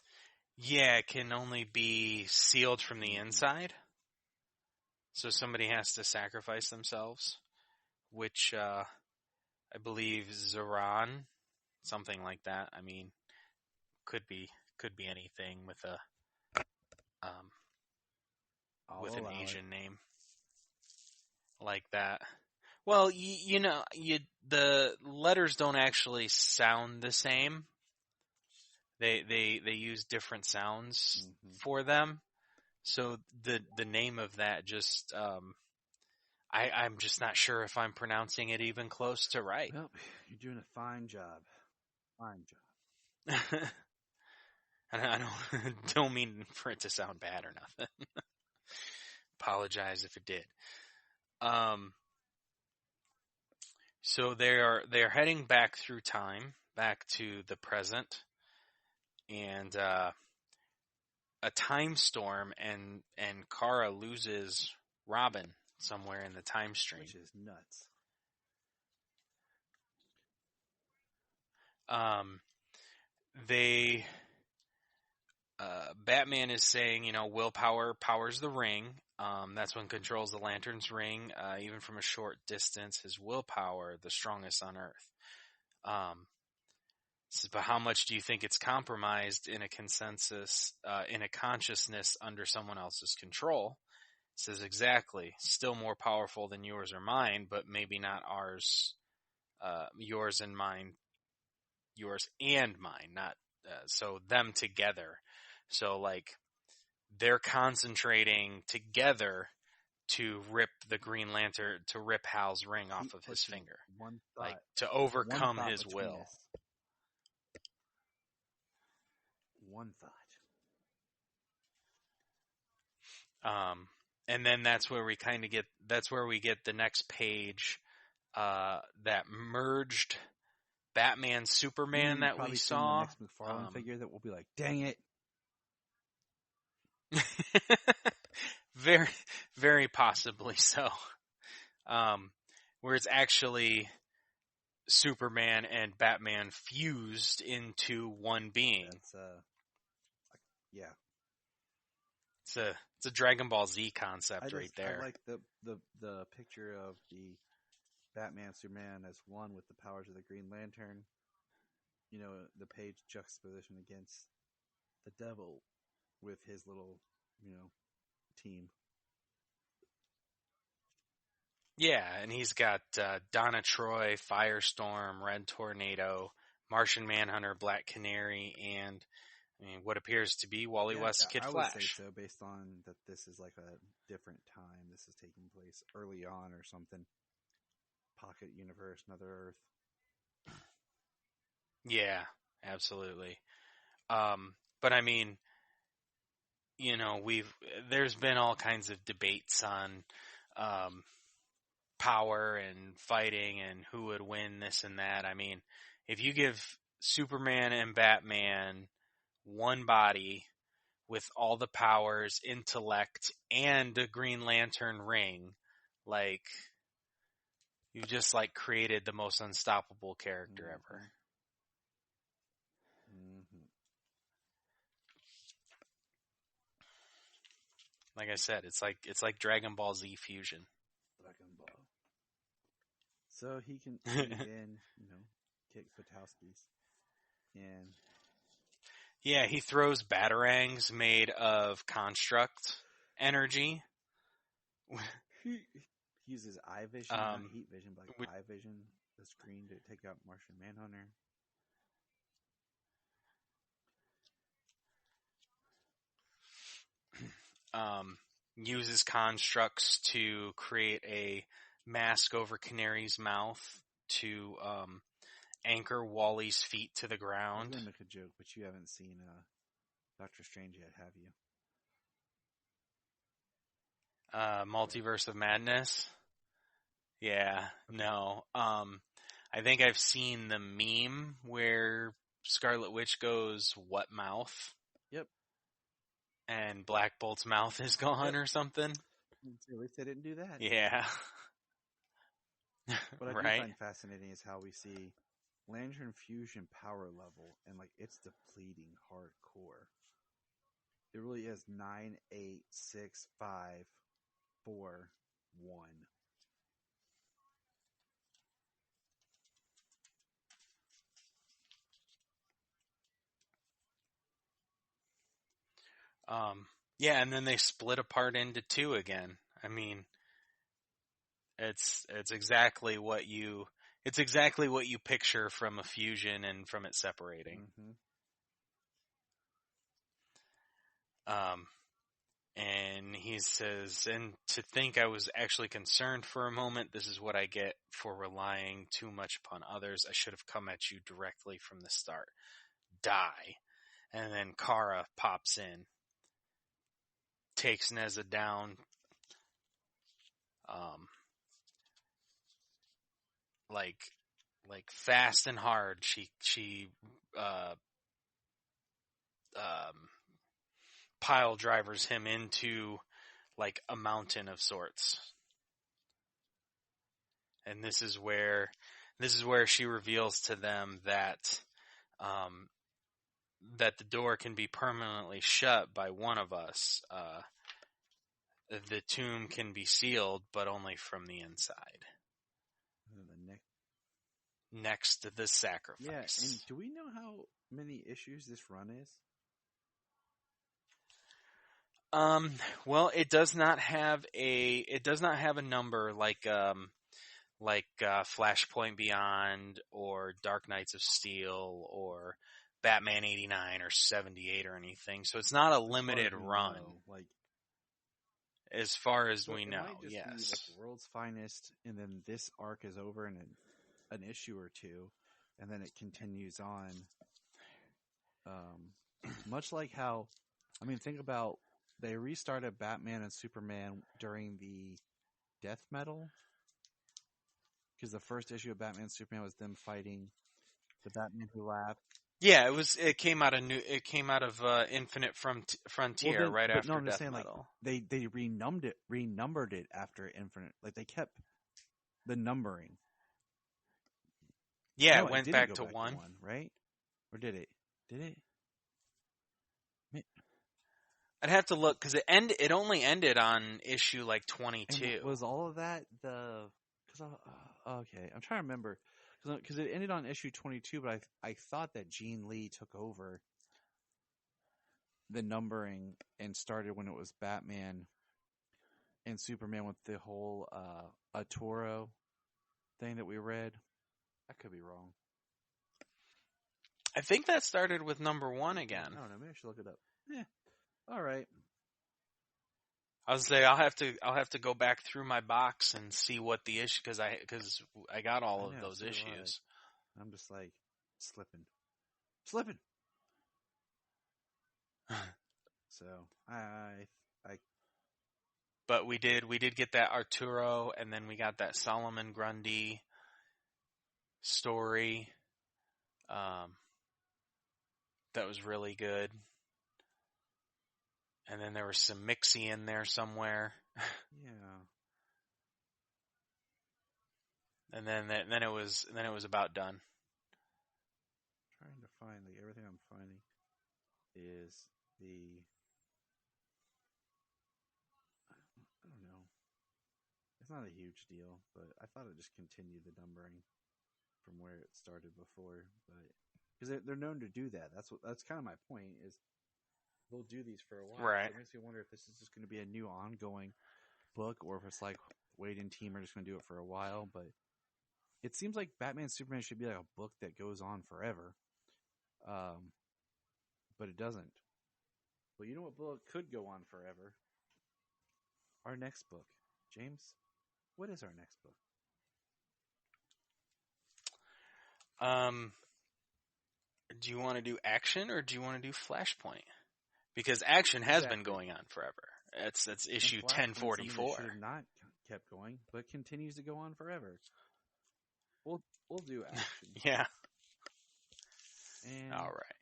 Yeah, it can only be sealed from the inside. So somebody has to sacrifice themselves, which I believe Zoran, something like that. I mean, could be anything with an Asian name like that. Well, the letters don't actually sound the same. They use different sounds for them. So the name of that just I'm just not sure if I'm pronouncing it even close to right. Well, you're doing a fine job. Fine job. I don't mean for it to sound bad or nothing. Apologize if it did. So they're heading back through time, back to the present, and a time storm, and Kara loses Robin somewhere in the time stream, which is nuts. Batman is saying, willpower powers the ring. That's what controls the Lantern's ring. Even from a short distance, his willpower, the strongest on Earth. Says, but how much do you think it's compromised in a consensus, in a consciousness under someone else's control? Says exactly. Still more powerful than yours or mine, but maybe not ours. Yours and mine. Yours and mine, not so them together. So they're concentrating together to rip the Green Lantern, to rip Hal's ring off of his finger, to overcome his will. One thought. And then that's where we get the next page, that merged Batman Superman that we saw. The next McFarlane figure that will be like, dang it. Very, very possibly so. Where it's actually Superman and Batman fused into one being. Yeah. It's a Dragon Ball Z concept right there. I like the picture of the Batman Superman as one with the powers of the Green Lantern. the page juxtaposition against the devil with his little, team. Yeah, and he's got Donna Troy, Firestorm, Red Tornado, Martian Manhunter, Black Canary, and what appears to be Wally West Kid I Flash. would say so, based on that this is like a different time. This is taking place early on or something. Pocket Universe, Another Earth. Yeah, absolutely. But I mean, there's been all kinds of debates on power and fighting and who would win this and that. I mean, if you give Superman and Batman one body with all the powers, intellect, and a Green Lantern ring, like, you just created the most unstoppable character ever. Mm-hmm. Like I said, it's like Dragon Ball Z fusion. Dragon Ball. So he can again, kick Fatowski's. And yeah, he throws batarangs made of construct energy. He uses eye vision, not heat vision, but eye vision, the screen to take out Martian Manhunter. Uses constructs to create a mask over Canary's mouth to anchor Wally's feet to the ground. I'm going to make a joke, but you haven't seen Doctor Strange yet, have you? Multiverse of Madness? Yeah, no. I think I've seen the meme where Scarlet Witch goes, "What mouth?" Yep. And Black Bolt's mouth is gone or something. At least they didn't do that. Yeah. What I do Right? find fascinating is how we see Lantern Fusion power level, and it's depleting hardcore. It really is 9, 8, 6, 5, 4, 1. Yeah, and then they split apart into two again. I mean, it's exactly what you picture from a fusion and from it separating. Mm-hmm. And he says, and to think I was actually concerned for a moment, this is what I get for relying too much upon others. I should have come at you directly from the start. Die. And then Kara pops in, takes Nezza down, like fast and hard. She pile drivers him into a mountain of sorts. And this is where she reveals to them that that the door can be permanently shut by one of us. The tomb can be sealed, but only from the inside. Next to the sacrifice. Yeah, and do we know how many issues this run is? Well, it does not have a number like Flashpoint Beyond or Dark Knights of Steel or Batman 89 or 78 or anything. So it's not a limited run. As far as we know, yes. Be World's Finest, and then this arc is over in an issue or two, and then it continues on. Much like how, think about, they restarted Batman and Superman during the Death Metal, because the first issue of Batman and Superman was them fighting the Batman Who Laughed. Yeah, it came out of Infinite Frontier right after Death Metal. They renumbered it after Infinite. They kept the numbering. Yeah, it went back to 1, right? Or did it? Did it? I'd have to look because it only ended on issue 22. And was all of that the okay, I'm trying to remember because it ended on issue 22, but I thought that Gene Lee took over the numbering and started when it was Batman and Superman with the whole Arturo thing that we read. I could be wrong. I think that started with number 1 again. I don't know. Maybe I should look it up. All right. I was say I'll have to go back through my box and see what the issue because I got all of those issues. I'm just like slipping. So I. But we did get that Arturo, and then we got that Solomon Grundy story. That was really good. And then there was some Mixie in there somewhere. Yeah. And then it was about done. Trying to find everything I'm finding is the I don't know. It's not a huge deal, but I thought it just continued the numbering from where it started before, but because they're known to do that. That's kind of my point is they'll do these for a while. Right. So it makes me wonder if this is just going to be a new ongoing book or if it's like Wade and team are just going to do it for a while, but it seems like Batman Superman should be like a book that goes on forever. But it doesn't. But you know what book could go on forever? Our next book. James, what is our next book? Do you want to do Action or do you want to do Flashpoint? Because Action has been going on forever. That's issue 1044. Should have not kept going, but continues to go on forever. We'll do Action. Yeah. And all right.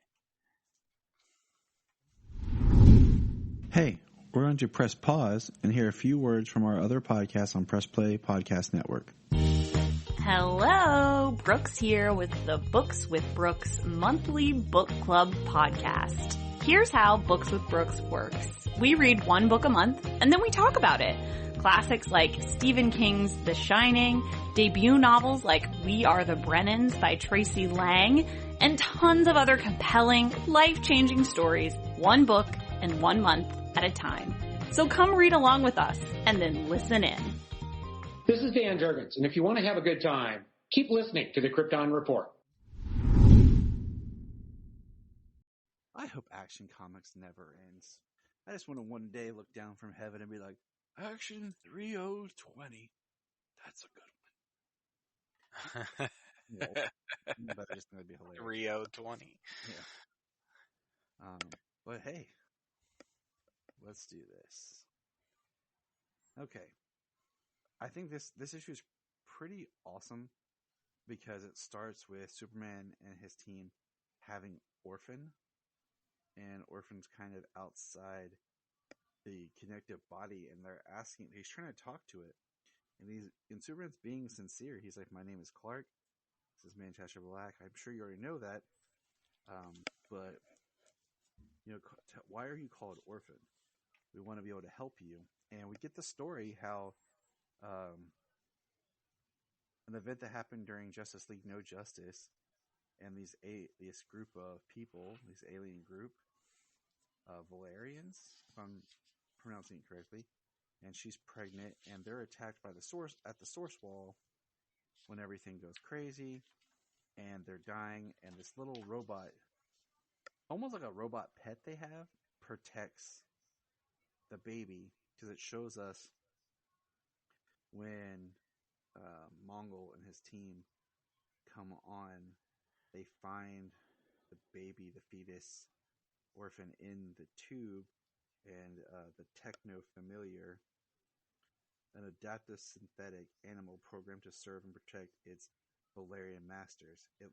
Hey, we're going to press pause and hear a few words from our other podcasts on Press Play Podcast Network. Hello, Brooks here with the Books with Brooks monthly book club podcast. Here's how Books with Brooks works. We read one book a month and then we talk about it. Classics like Stephen King's The Shining, debut novels like We Are the Brennans by Tracy Lang, and tons of other compelling, life-changing stories, one book and 1 month at a time. So come read along with us and then listen in. This is Dan Jurgens, and if you want to have a good time, keep listening to the Krypton Report. I hope Action Comics never ends. I just want to one day look down from heaven and be like, Action 3020. That's a good one. But it's going to be hilarious. Rio 20. Yeah. But hey, let's do this. Okay. I think this issue is pretty awesome because it starts with Superman and his team having Orphan, and Orphan's kind of outside the connective body, and he's trying to talk to it, and Superman's being sincere. He's like, "My name is Clark. This is Manchester Black. I'm sure you already know that, but you know, why are you called Orphan? We want to be able to help you." And we get the story how an event that happened during Justice League No Justice, and this group of people, this alien group, Valerians, if I'm pronouncing it correctly, and she's pregnant, and they're attacked by the source wall when everything goes crazy, and they're dying, and this little robot, almost like a robot pet they have, protects the baby, because it shows us when Mongol and his team come on, they find the baby, the fetus, Orphan in the tube, and the Techno-Familiar, an adaptive synthetic animal programmed to serve and protect its Valerian masters. It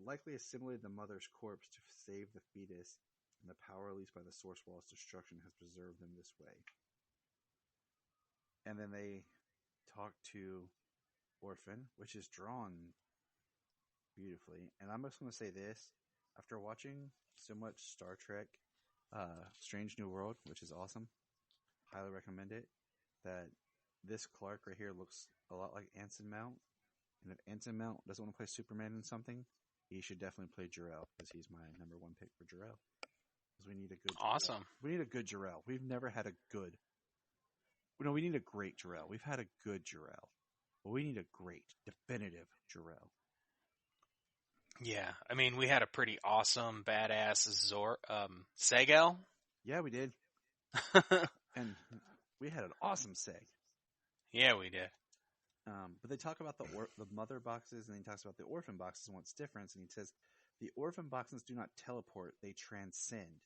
likely assimilated the mother's corpse to save the fetus, and the power released by the source wall's destruction has preserved them this way. And then they talk to Orphan, which is drawn beautifully. And I'm just going to say this, after watching so much Star Trek, Strange New World, which is awesome, highly recommend it, that this Clark right here looks a lot like Anson Mount. And if Anson Mount doesn't want to play Superman in something, he should definitely play Jor-El, because he's my number one pick for Jor-El. Because we need a good Jor-El. Awesome. We need a good Jor-El. We've never had a good. No, we need a great Jor-El. We've had a good Jor-El. But we need a great, definitive Jor-El. Yeah, I mean, we had a pretty awesome, badass Segel. Yeah, we did. And we had an awesome Seg. Yeah, we did. But they talk about the mother boxes, and then he talks about the orphan boxes and what's different. And he says, the orphan boxes do not teleport, they transcend.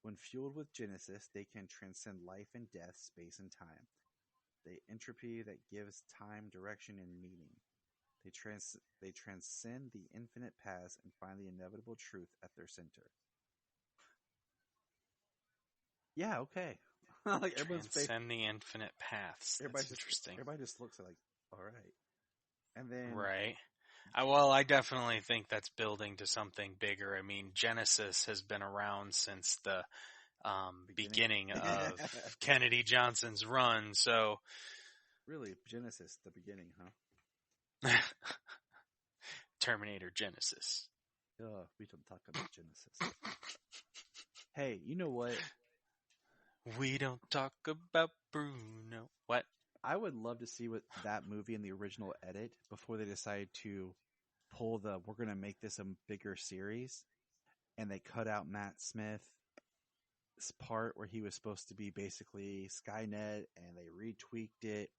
When fueled with Genesis, they can transcend life and death, space and time. The entropy that gives time, direction, and meaning. They transcend the infinite paths and find the inevitable truth at their center. Yeah, okay. Like transcend the infinite paths. That's interesting. Everybody just looks like, all right. And then... Right. I definitely think that's building to something bigger. I mean, Genesis has been around since the beginning of Kennedy Johnson's run, so... Really? Genesis, the beginning, huh? Terminator Genesis. We don't talk about Genesis. Hey, you know what? We don't talk about Bruno. What? I would love to see what that movie in the original edit before they decide to pull we're going to make this a bigger series, and they cut out Matt Smith's part where he was supposed to be basically Skynet, and they retweaked it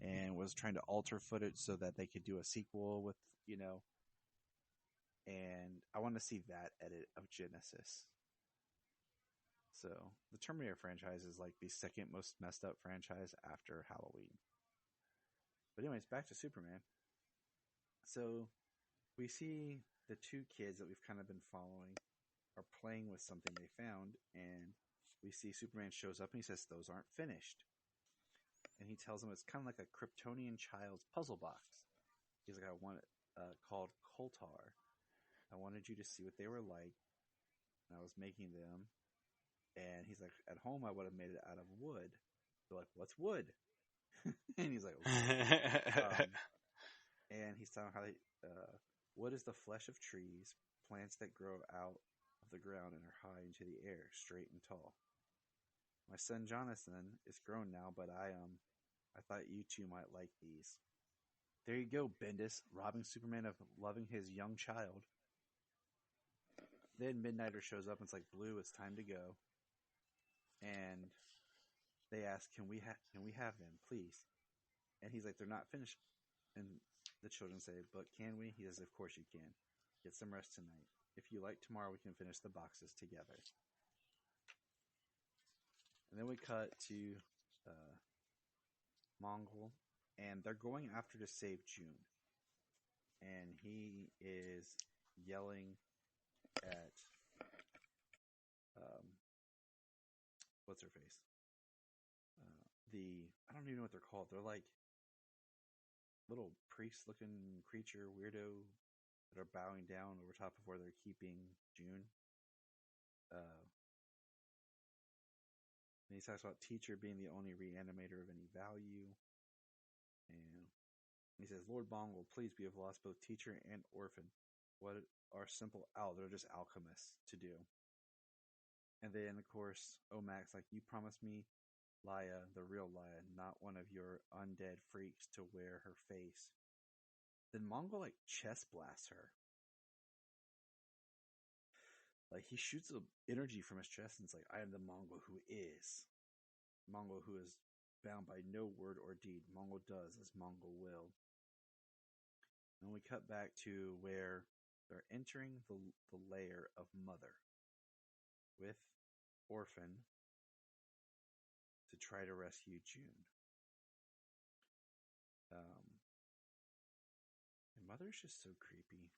and was trying to alter footage so that they could do a sequel with, and I want to see that edit of Genesis. So the Terminator franchise is like the second most messed up franchise after Halloween. But anyways, back to Superman. So we see the two kids that we've kind of been following are playing with something they found, and we see Superman shows up and he says, "Those aren't finished." And he tells them it's kind of like a Kryptonian child's puzzle box. He's like, "I want it called Koltar. I wanted you to see what they were like. And I was making them." And he's like, "At home, I would have made it out of wood." They're like, "What's wood?" And he's like, "Okay." And he's telling how wood is the flesh of trees, plants that grow out of the ground and are high into the air, straight and tall. My son Jonathan is grown now, but I thought you two might like these. There you go, Bendis, robbing Superman of loving his young child. Then Midnighter shows up and it's like, "Blue, it's time to go." And they ask, can we have them, please? And he's like, "They're not finished." And the children say, "But can we?" He says, "Of course you can. Get some rest tonight. If you like, tomorrow we can finish the boxes together." And then we cut to Mongul, and they're going after to save June. And he is yelling at what's her face? I don't even know what they're called. They're like little priest-looking creature weirdo that are bowing down over top of where they're keeping June. And he talks about Teacher being the only reanimator of any value. And he says, "Lord Mongul, please, we have lost both Teacher and Orphan. What are simple they're just alchemists to do." And then, of course, Omac's like, "You promised me Laya, the real Laya, not one of your undead freaks to wear her face." Then Mongul, like, chest blasts her. Like, he shoots energy from his chest and it's like, "I am the Mongul who is. Mongul who is bound by no word or deed. Mongul does as Mongul will." And we cut back to where they're entering the lair of Mother with Orphan to try to rescue June. And Mother's just so creepy.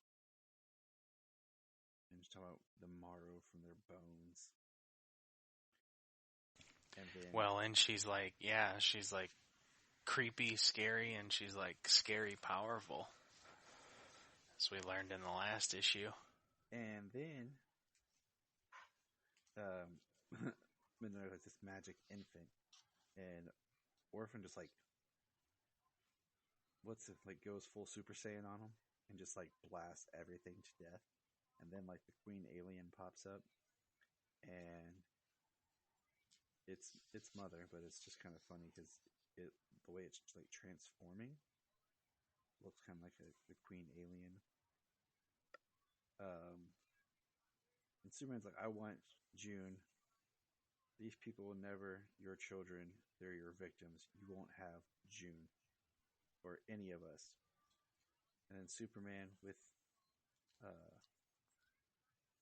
And just talking about the marrow from their bones. And then, and she's like, she's like creepy, scary, and she's like scary, powerful. As we learned in the last issue. And then, Midnight like this magic infant, and Orphan just like goes full Super Saiyan on him and just like blasts everything to death. And then like the Queen Alien pops up, and it's Mother, but it's just kind of funny because the way it's like transforming looks kind of like the Queen Alien. And Superman's like, I want June. These people will never your children. They're your victims. You won't have June or any of us. And then Superman with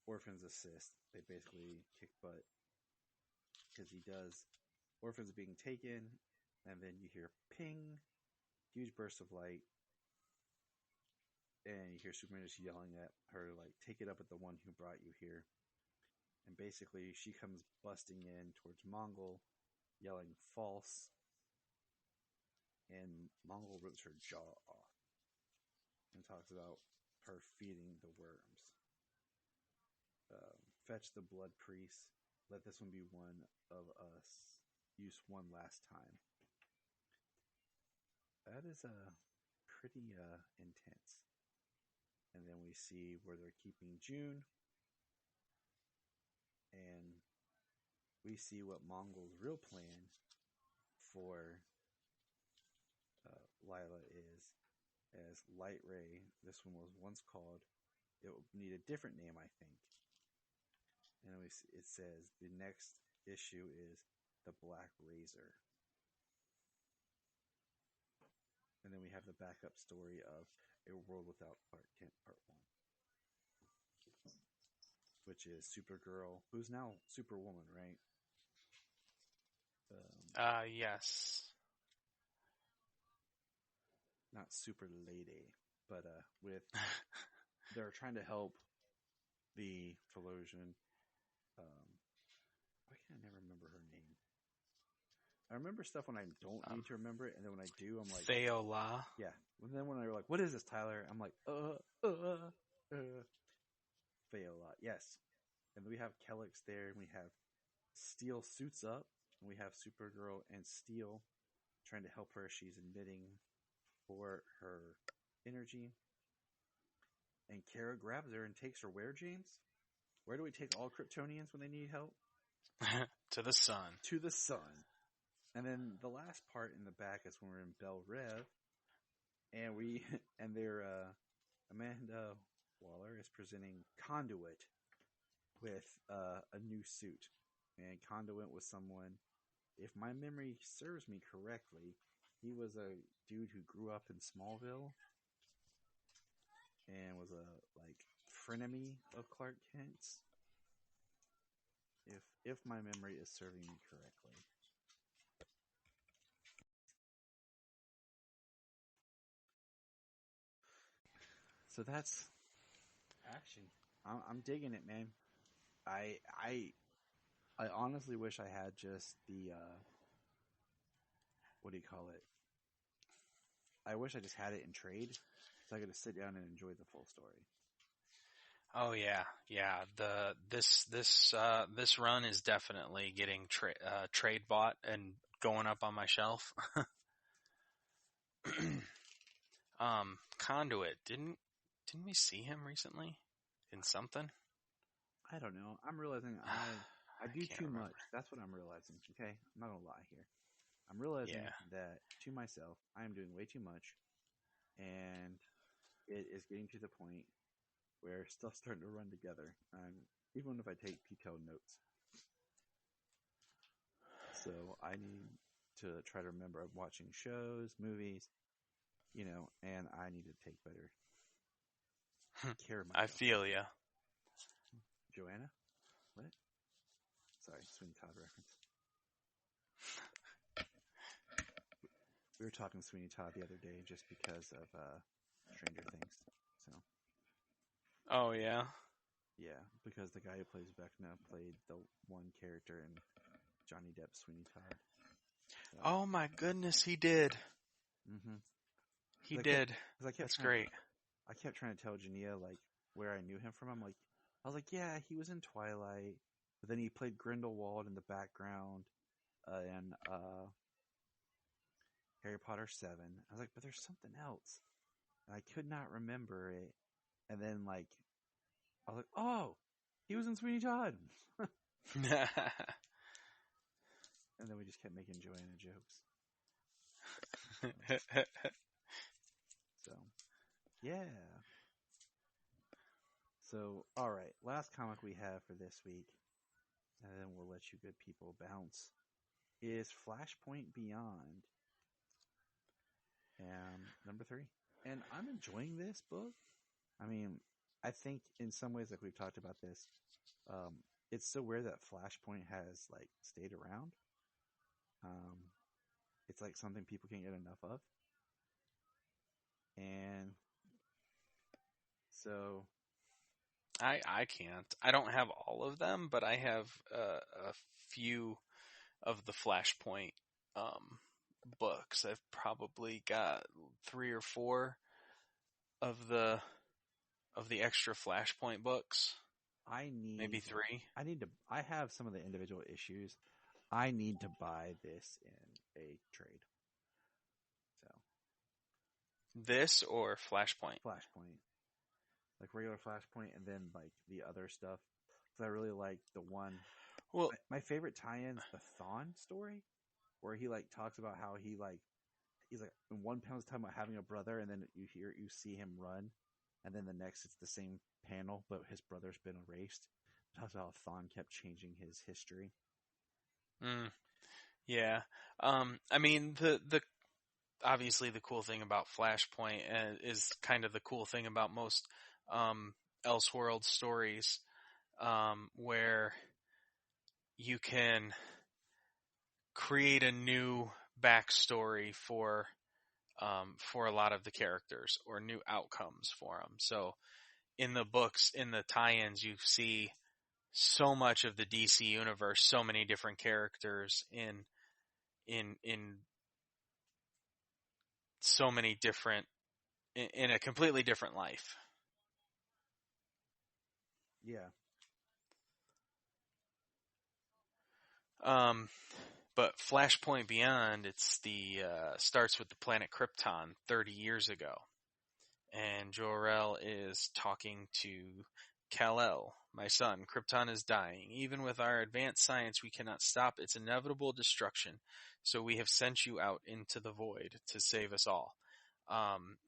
Orphan's assist, they basically kick butt because he does. Orphan's being taken, and then you hear ping, huge burst of light, and you hear Superman just yelling at her, like, take it up with the one who brought you here. And basically, she comes busting in towards Mongul, yelling false, and Mongul rips her jaw off and talks about her feeding the worms. Fetch the blood priest. Let this one be one of us. Use one last time. That is pretty intense. And then we see where they're keeping June. And we see what Mongul's real plan for Lila is. As Light Ray, this one was once called, it would need a different name, I think. And it says the next issue is The Black Razor. And then we have the backup story of A World Without Clark Kent, Part 1. Which is Supergirl, who's now Superwoman, right? Yes. Not Super Lady, but with they're trying to help the Fallosian. Why can't I never remember her name? I remember stuff when I don't need to remember it, and then when I do, I'm like Theola. Yeah. And then when they're like, "What is this, Tyler?" I'm like, Theola. Yes. And we have Kellex there, and we have Steel suits up, and we have Supergirl and Steel trying to help her. She's emitting for her energy. And Kara grabs her and takes her where, James? Where do we take all Kryptonians when they need help? To the sun. To the sun. And then the last part in the back is when we're in Belle Rev, and they're Amanda Waller is presenting Conduit with a new suit, and Conduit was someone, if my memory serves me correctly, he was a dude who grew up in Smallville and was a frenemy of Clark Kent's. If my memory is serving me correctly. So that's action. I'm digging it, man. I honestly wish I had just the what do you call it? I wish I just had it in trade, so I could just sit down and enjoy the full story. Oh yeah. This run is definitely getting trade bought and going up on my shelf. Conduit, didn't we see him recently in something? I don't know. I'm realizing I do too much. That's what I'm realizing. Okay, I'm not gonna lie here. I'm realizing that to myself, I am doing way too much, and it is getting to the point where stuff's starting to run together. Even if I take detailed notes. So I need to try to remember I'm watching shows, movies, and I need to take better care of myself. I feel ya. Joanna? What? Sorry, Sweeney Todd reference. We were talking Sweeney Todd the other day just because of Stranger Things. So. Oh yeah. Yeah, because the guy who plays Vecna played the one character in Johnny Depp's Sweeney Todd. So. Oh my goodness, he did. Mm-hmm. He did. That's great. I kept trying to tell Jania where I knew him from. I was like, yeah, he was in Twilight, but then he played Grindelwald in the background, and Harry Potter 7. I was like, but there's something else. And I could not remember it. And then, like, I was like, oh, he was in Sweeney Todd. And then we just kept making Joanna jokes. So, yeah. So, all right. Last comic we have for this week, and then we'll let you good people bounce, is Flashpoint Beyond. Number 3. And I'm enjoying this book. I mean, I think in some ways, like we've talked about this, it's so weird that Flashpoint has, like, stayed around. It's like something people can't get enough of. And so I can't. I don't have all of them, but I have a few of the Flashpoint books. I've probably got 3 or 4 of the extra Flashpoint books. Maybe 3. I have some of the individual issues. I need to buy this in a trade. So this or Flashpoint? Flashpoint. Like regular Flashpoint and then like the other stuff. Because I really like the one. Well, my favorite tie-in is the Thawne story, where he like talks about how he's like in one panel's talking about having a brother, and then you see him run, and then the next it's the same panel, but his brother's been erased. It talks about how Thawne kept changing his history. Yeah. I mean, the obviously the cool thing about Flashpoint is kind of the cool thing about most Elseworld stories, where you can create a new backstory for a lot of the characters or new outcomes for them. So in the books, in the tie-ins, you see so much of the DC universe, so many different characters in so many different, in a completely different life. Yeah. But Flashpoint Beyond, it's starts with the planet Krypton 30 years ago. And Jor-El is talking to Kal-El, my son. Krypton is dying. Even with our advanced science, we cannot stop its inevitable destruction. So we have sent you out into the void to save us all.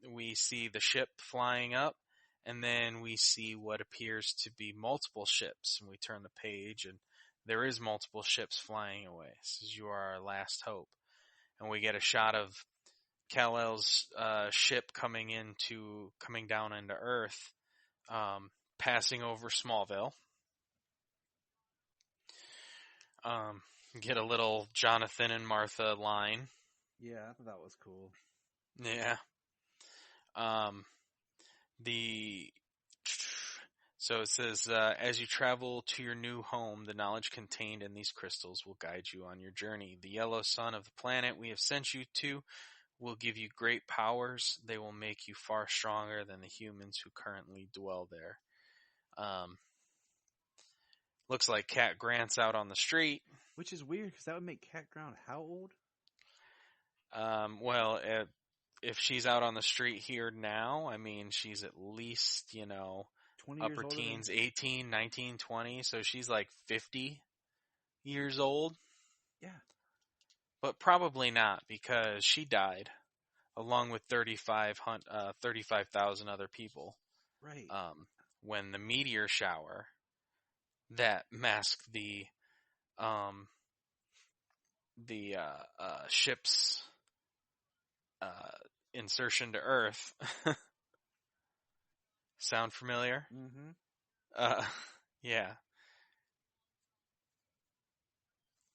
We see the ship flying up, and then we see what appears to be multiple ships. And we turn the page, and there is multiple ships flying away. This is You Are Our Last Hope. And we get a shot of Kal-El's ship coming down into Earth, passing over Smallville. Get a little Jonathan and Martha line. Yeah, I thought that was cool. Yeah. So it says, as you travel to your new home, the knowledge contained in these crystals will guide you on your journey. The yellow sun of the planet we have sent you to will give you great powers. They will make you far stronger than the humans who currently dwell there. Looks like Cat Grant's out on the street. Which is weird, because that would make Cat Grant how old? Well, if she's out on the street here now, I mean, she's at least, 20 upper teens, 18, 19, 20. So she's like 50 years old. Yeah. But probably not, because she died along with 35,000 other people. Right. When the meteor shower that masked the ship's insertion to Earth. Sound familiar? Mm-hmm. Yeah.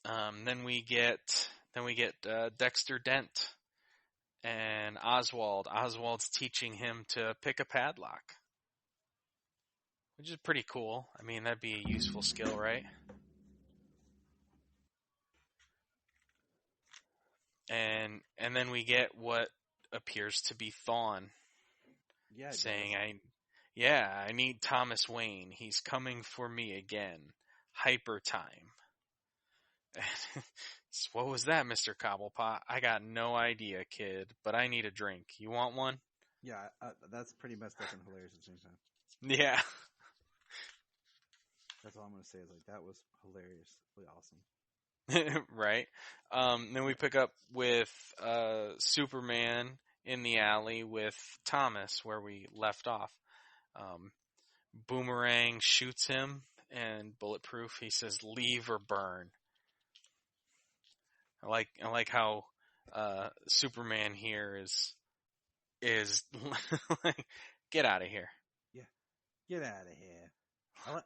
Then we get Dexter Dent and Oswald. Oswald's teaching him to pick a padlock, which is pretty cool. I mean, that'd be a useful skill, right? And then we get what appears to be Thawne, saying, I need Thomas Wayne. He's coming for me again. Hyper time. What was that, Mr. Cobblepot? I got no idea, kid, but I need a drink. You want one? Yeah, that's pretty messed up and hilarious at the same time. Yeah. That's all I'm going to say is like, that was hilariously awesome. Right. Then we pick up with Superman in the alley with Thomas where we left off. Boomerang shoots him, and Bulletproof, he says, leave or burn. I like how Superman here is like, get out of here. Yeah, get out of here.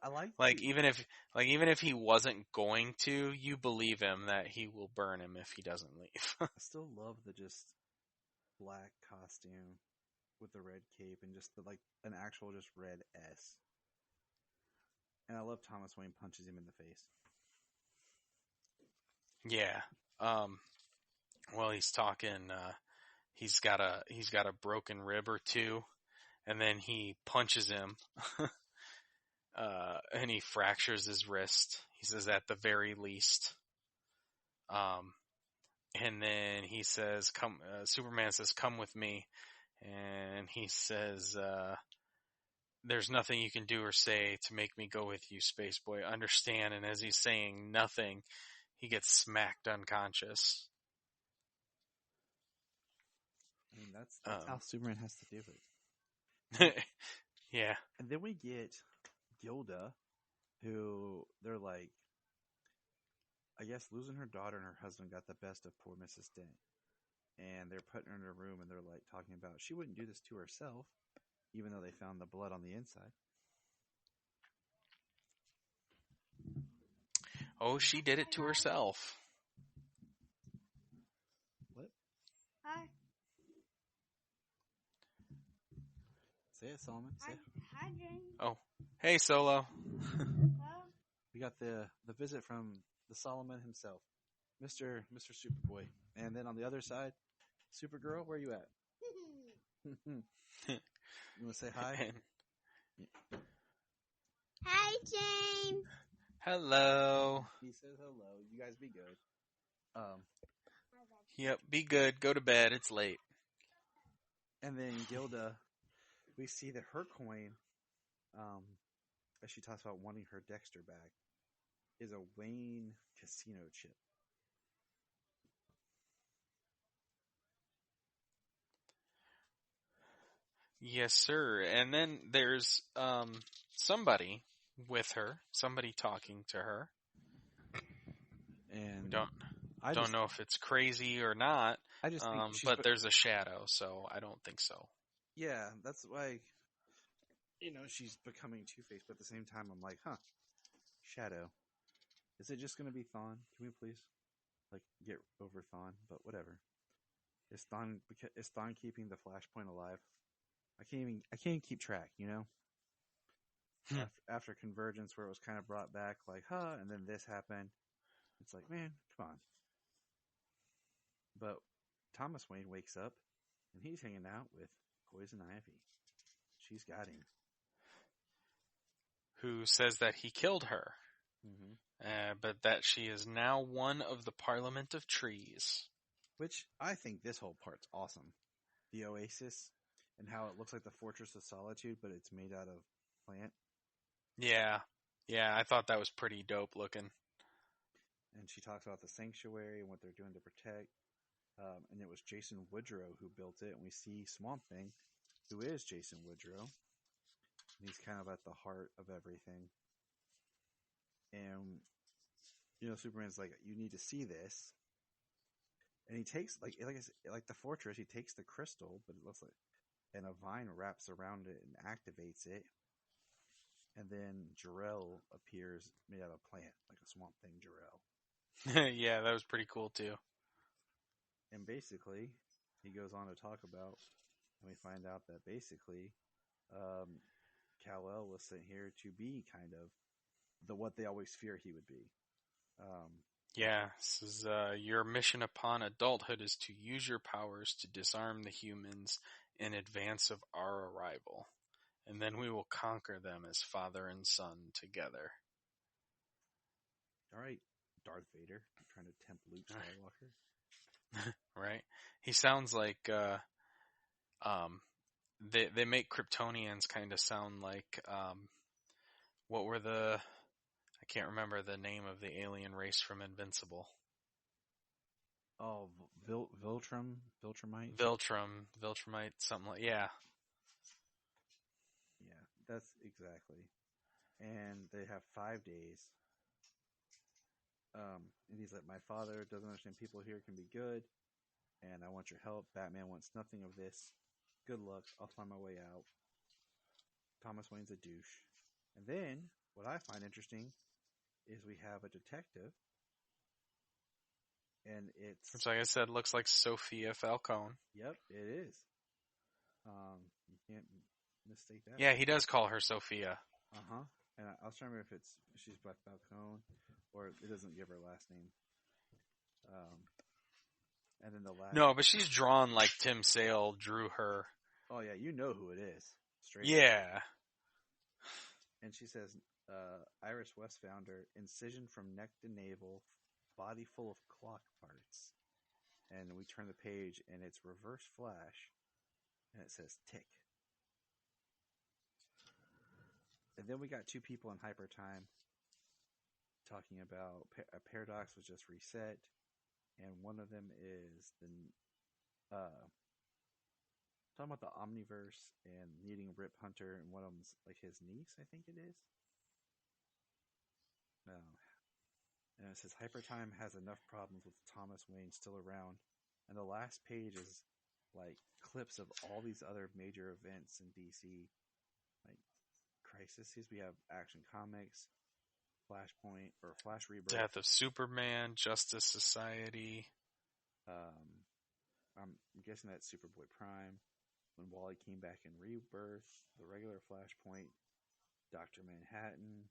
I like even if he wasn't going to, you believe him that he will burn him if he doesn't leave. I still love the just black costume with the red cape and just an actual just red S. And I love Thomas Wayne punches him in the face. Yeah. Well, he's talking. He's got a broken rib or two, and then he punches him, and he fractures his wrist. He says at the very least. And then he says, "Come." Superman says, "Come with me," and he says, "There's nothing you can do or say to make me go with you, Space Boy. Understand?" And as he's saying nothing, he gets smacked unconscious. I mean, that's how Superman has to do it. Yeah. And then we get Gilda, who they're like, I guess losing her daughter and her husband got the best of poor Mrs. Dent. And they're putting her in a room and they're like talking about she wouldn't do this to herself, even though they found the blood on the inside. Oh, she did it to herself. What? Hi. Say it, Solomon. Say it. Hi, James. Oh, hey, Solo. We got the visit from the Solomon himself, Mr. Superboy. And then on the other side, Supergirl, where are you at? You want to say hi? Hi, James. Hello. He says hello. You guys be good. Yep, be good. Go to bed. It's late. And then Gilda, we see that her coin, as she talks about wanting her Dexter back, is a Wayne casino chip. Yes, sir. And then there's somebody with her, somebody talking to her. And don't know if it's crazy or not. I just think but there's a shadow, so I don't think so. Yeah, that's why, she's becoming Two-Face, but at the same time, I'm like, Shadow. Is it just going to be Thawne? Can we please, get over Thawne? But whatever. Is Thawne keeping the Flashpoint alive? I can't even keep track, After Convergence, where it was kind of brought back, and then this happened. It's like, man, come on. But Thomas Wayne wakes up, and he's hanging out with Poison Ivy. She's got him. Who says that he killed her, Mm-hmm. but that she is now one of the Parliament of Trees. Which I think this whole part's awesome. The Oasis, and how it looks like the Fortress of Solitude, but it's made out of plant. Yeah, I thought that was pretty dope looking. And she talks about the sanctuary and what they're doing to protect. And it was Jason Woodrow who built it. And we see Swamp Thing, who is Jason Woodrow. And he's kind of at the heart of everything. And, Superman's like, you need to see this. And he takes, like the fortress, he takes the crystal, but it looks like, and a vine wraps around it and activates it. And then Jor-El appears made out of plant, like a Swamp Thing Jor-El. Yeah, that was pretty cool too. And basically, he goes on to talk about, and we find out that basically, Kal-El was sent here to be kind of what they always fear he would be. Yeah, this is your mission upon adulthood is to use your powers to disarm the humans in advance of our arrival, and then we will conquer them as father and son together. All right, Darth Vader trying to tempt Luke Skywalker. Right? He sounds like they make Kryptonians kind of sound like what were I can't remember the name of the alien race from Invincible. Oh, Viltrumite? Viltrumite, something like, yeah. Yeah, that's exactly. And they have 5 days. And he's like, my father doesn't understand people here can be good, and I want your help. Batman wants nothing of this. Good luck. I'll find my way out. Thomas Wayne's a douche. And then, what I find interesting is we have a detective, and it's... like I said, looks like Sophia Falcone. Yep, it is. You can't mistake that. Yeah, he does call her Sophia. Uh-huh. And I was trying to remember if she's by Falcone, or it doesn't give her last name. And then the last... No, but she's drawn like Tim Sale drew her. Oh, yeah, you know who it is. Straight Yeah. up. And she says, Iris West found her, incision from neck to navel, body full of clock parts. And we turn the page, and it's reverse flash, and it says tick. And then we got 2 people in hyper time talking about a paradox was just reset, and one of them is talking about the Omniverse and needing Rip Hunter, and one of them's like his niece, I think it is. No. And it says Hypertime has enough problems with Thomas Wayne still around, and the last page is like clips of all these other major events in DC, like Crisis. We have Action Comics, Flashpoint or Flash Rebirth, Death of Superman, Justice Society. I'm guessing that's Superboy Prime. When Wally came back in Rebirth, the regular Flashpoint, Dr. Manhattan.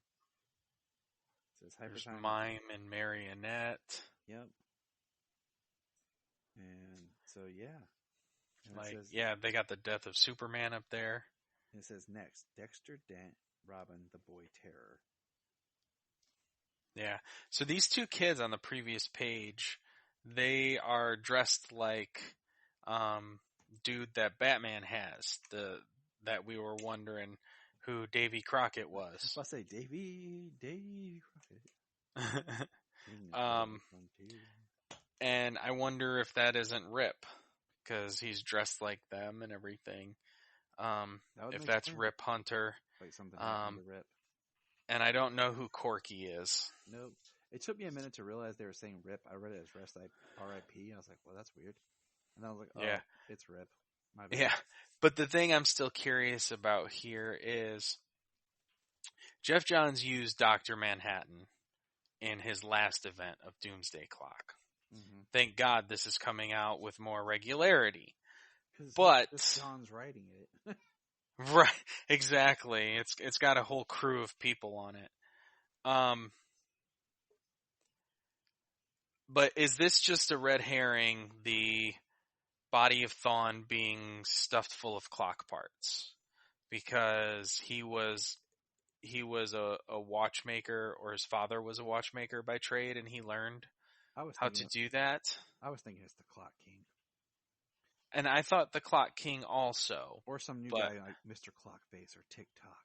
It says There's Hypertime. Mime and Marionette. Yep. And so yeah. And Like, says, yeah, they got the Death of Superman up there. And it says next, Dexter Dent, Robin, the Boy Terror. Yeah. So these 2 kids on the previous page, they are dressed like dude that Batman has, that we were wondering who Davy Crockett was. I say Davy Crockett. And I wonder if that isn't Rip, because he's dressed like them and everything. If that's sense. Rip Hunter. Like something happened to Rip. And I don't know who Corky is. Nope. It took me a minute to realize they were saying Rip. I read it as rest R.I.P. I was like, well, that's weird. And I was like, oh, yeah, it's Rip. My bad. Yeah. But the thing I'm still curious about here is Jeff Johns used Dr. Manhattan in his last event of Doomsday Clock. Mm-hmm. Thank God this is coming out with more regularity. But John's writing it. Right, exactly. It's got a whole crew of people on it. But is this just a red herring, the body of Thawne being stuffed full of clock parts? Because he was a watchmaker, or his father was a watchmaker by trade, and he learned how to do that. I was thinking it's the Clock King. And I thought the Clock King also. Or some new guy like Mr. Clockface or TikTok.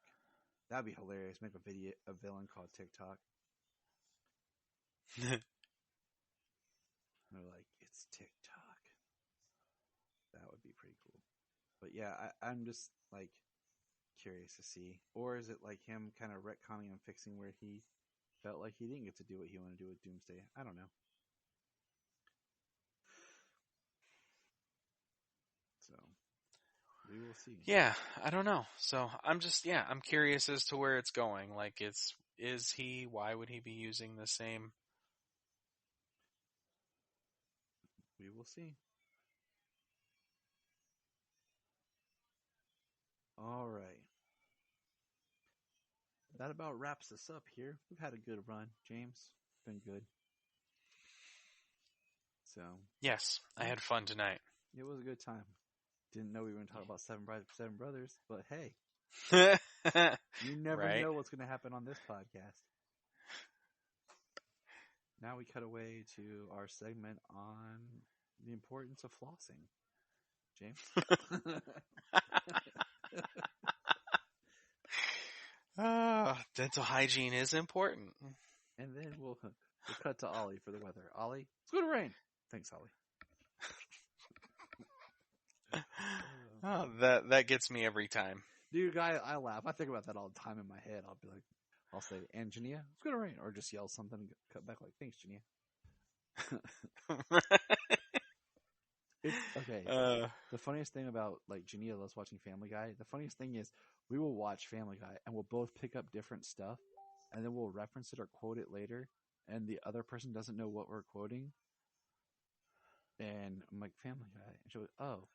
That'd be hilarious. Make a villain called TikTok. They're like, it's TikTok. That would be pretty cool. But yeah, I'm just like curious to see. Or is it like him kind of retconning and fixing where he felt like he didn't get to do what he wanted to do with Doomsday? I don't know. So we will see. Yeah, I don't know. So I'm curious as to where it's going. Like, why would he be using the same? We will see. All right. That about wraps us up here. We've had a good run, James. It's been good. So. Yes, I had fun tonight. It was a good time. Didn't know we were going to talk about Seven Brides for Seven Brothers, but hey. You never know what's going to happen on this podcast. Now we cut away to our segment on the importance of flossing. James? Dental hygiene is important. And then we'll cut to Ollie for the weather. Ollie, it's going to rain. Thanks, Ollie. That gets me every time. Dude, guy, I laugh. I think about that all the time in my head. I'll say, and Jania, it's going to rain. Or just yell something and cut back like, thanks, Jania. Okay. The funniest thing about like Jania loves watching Family Guy. The funniest thing is we will watch Family Guy and we'll both pick up different stuff and then we'll reference it or quote it later and the other person doesn't know what we're quoting. And I'm like, Family Guy. And she'll go, oh.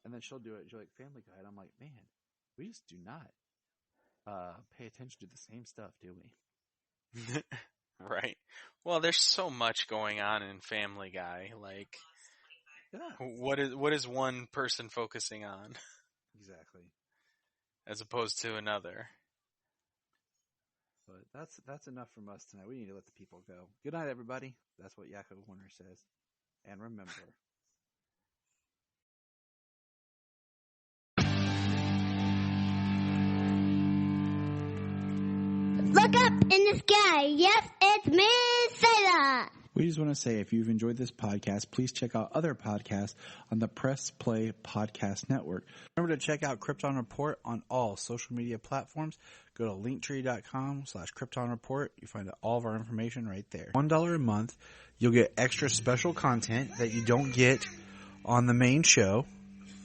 And then she'll do it. She'll like, Family Guy. And I'm like, man, we just do not pay attention to the same stuff, do we? Right. Well, there's so much going on in Family Guy. Like, Yeah. what is one person focusing on Exactly. as opposed to another? But that's enough from us tonight. We need to let the people go. Good night, everybody. That's what Yakko Warner says. And remember. Look up in the sky. Yes, it's Miss Sailor. We just want to say if you've enjoyed this podcast, please check out other podcasts on the Press Play Podcast Network. Remember to check out Krypton Report on all social media platforms. Go to linktree.com/Krypton Report. You find all of our information right there. $1 a month, you'll get extra special content that you don't get on the main show,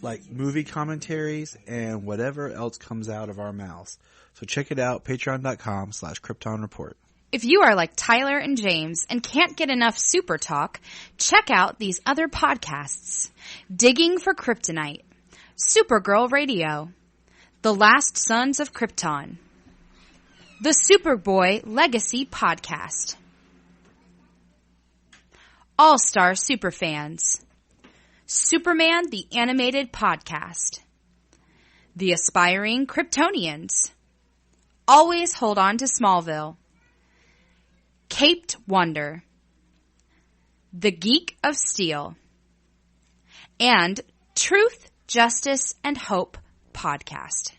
like movie commentaries and whatever else comes out of our mouths. So check it out, patreon.com/Krypton Report. If you are like Tyler and James and can't get enough Super Talk, check out these other podcasts. Digging for Kryptonite, Supergirl Radio, The Last Sons of Krypton, the Superboy Legacy Podcast, All-Star Superfans, Superman the Animated Podcast, The Aspiring Kryptonians, Always Hold On to Smallville, Caped Wonder, The Geek of Steel, and Truth, Justice, and Hope Podcast.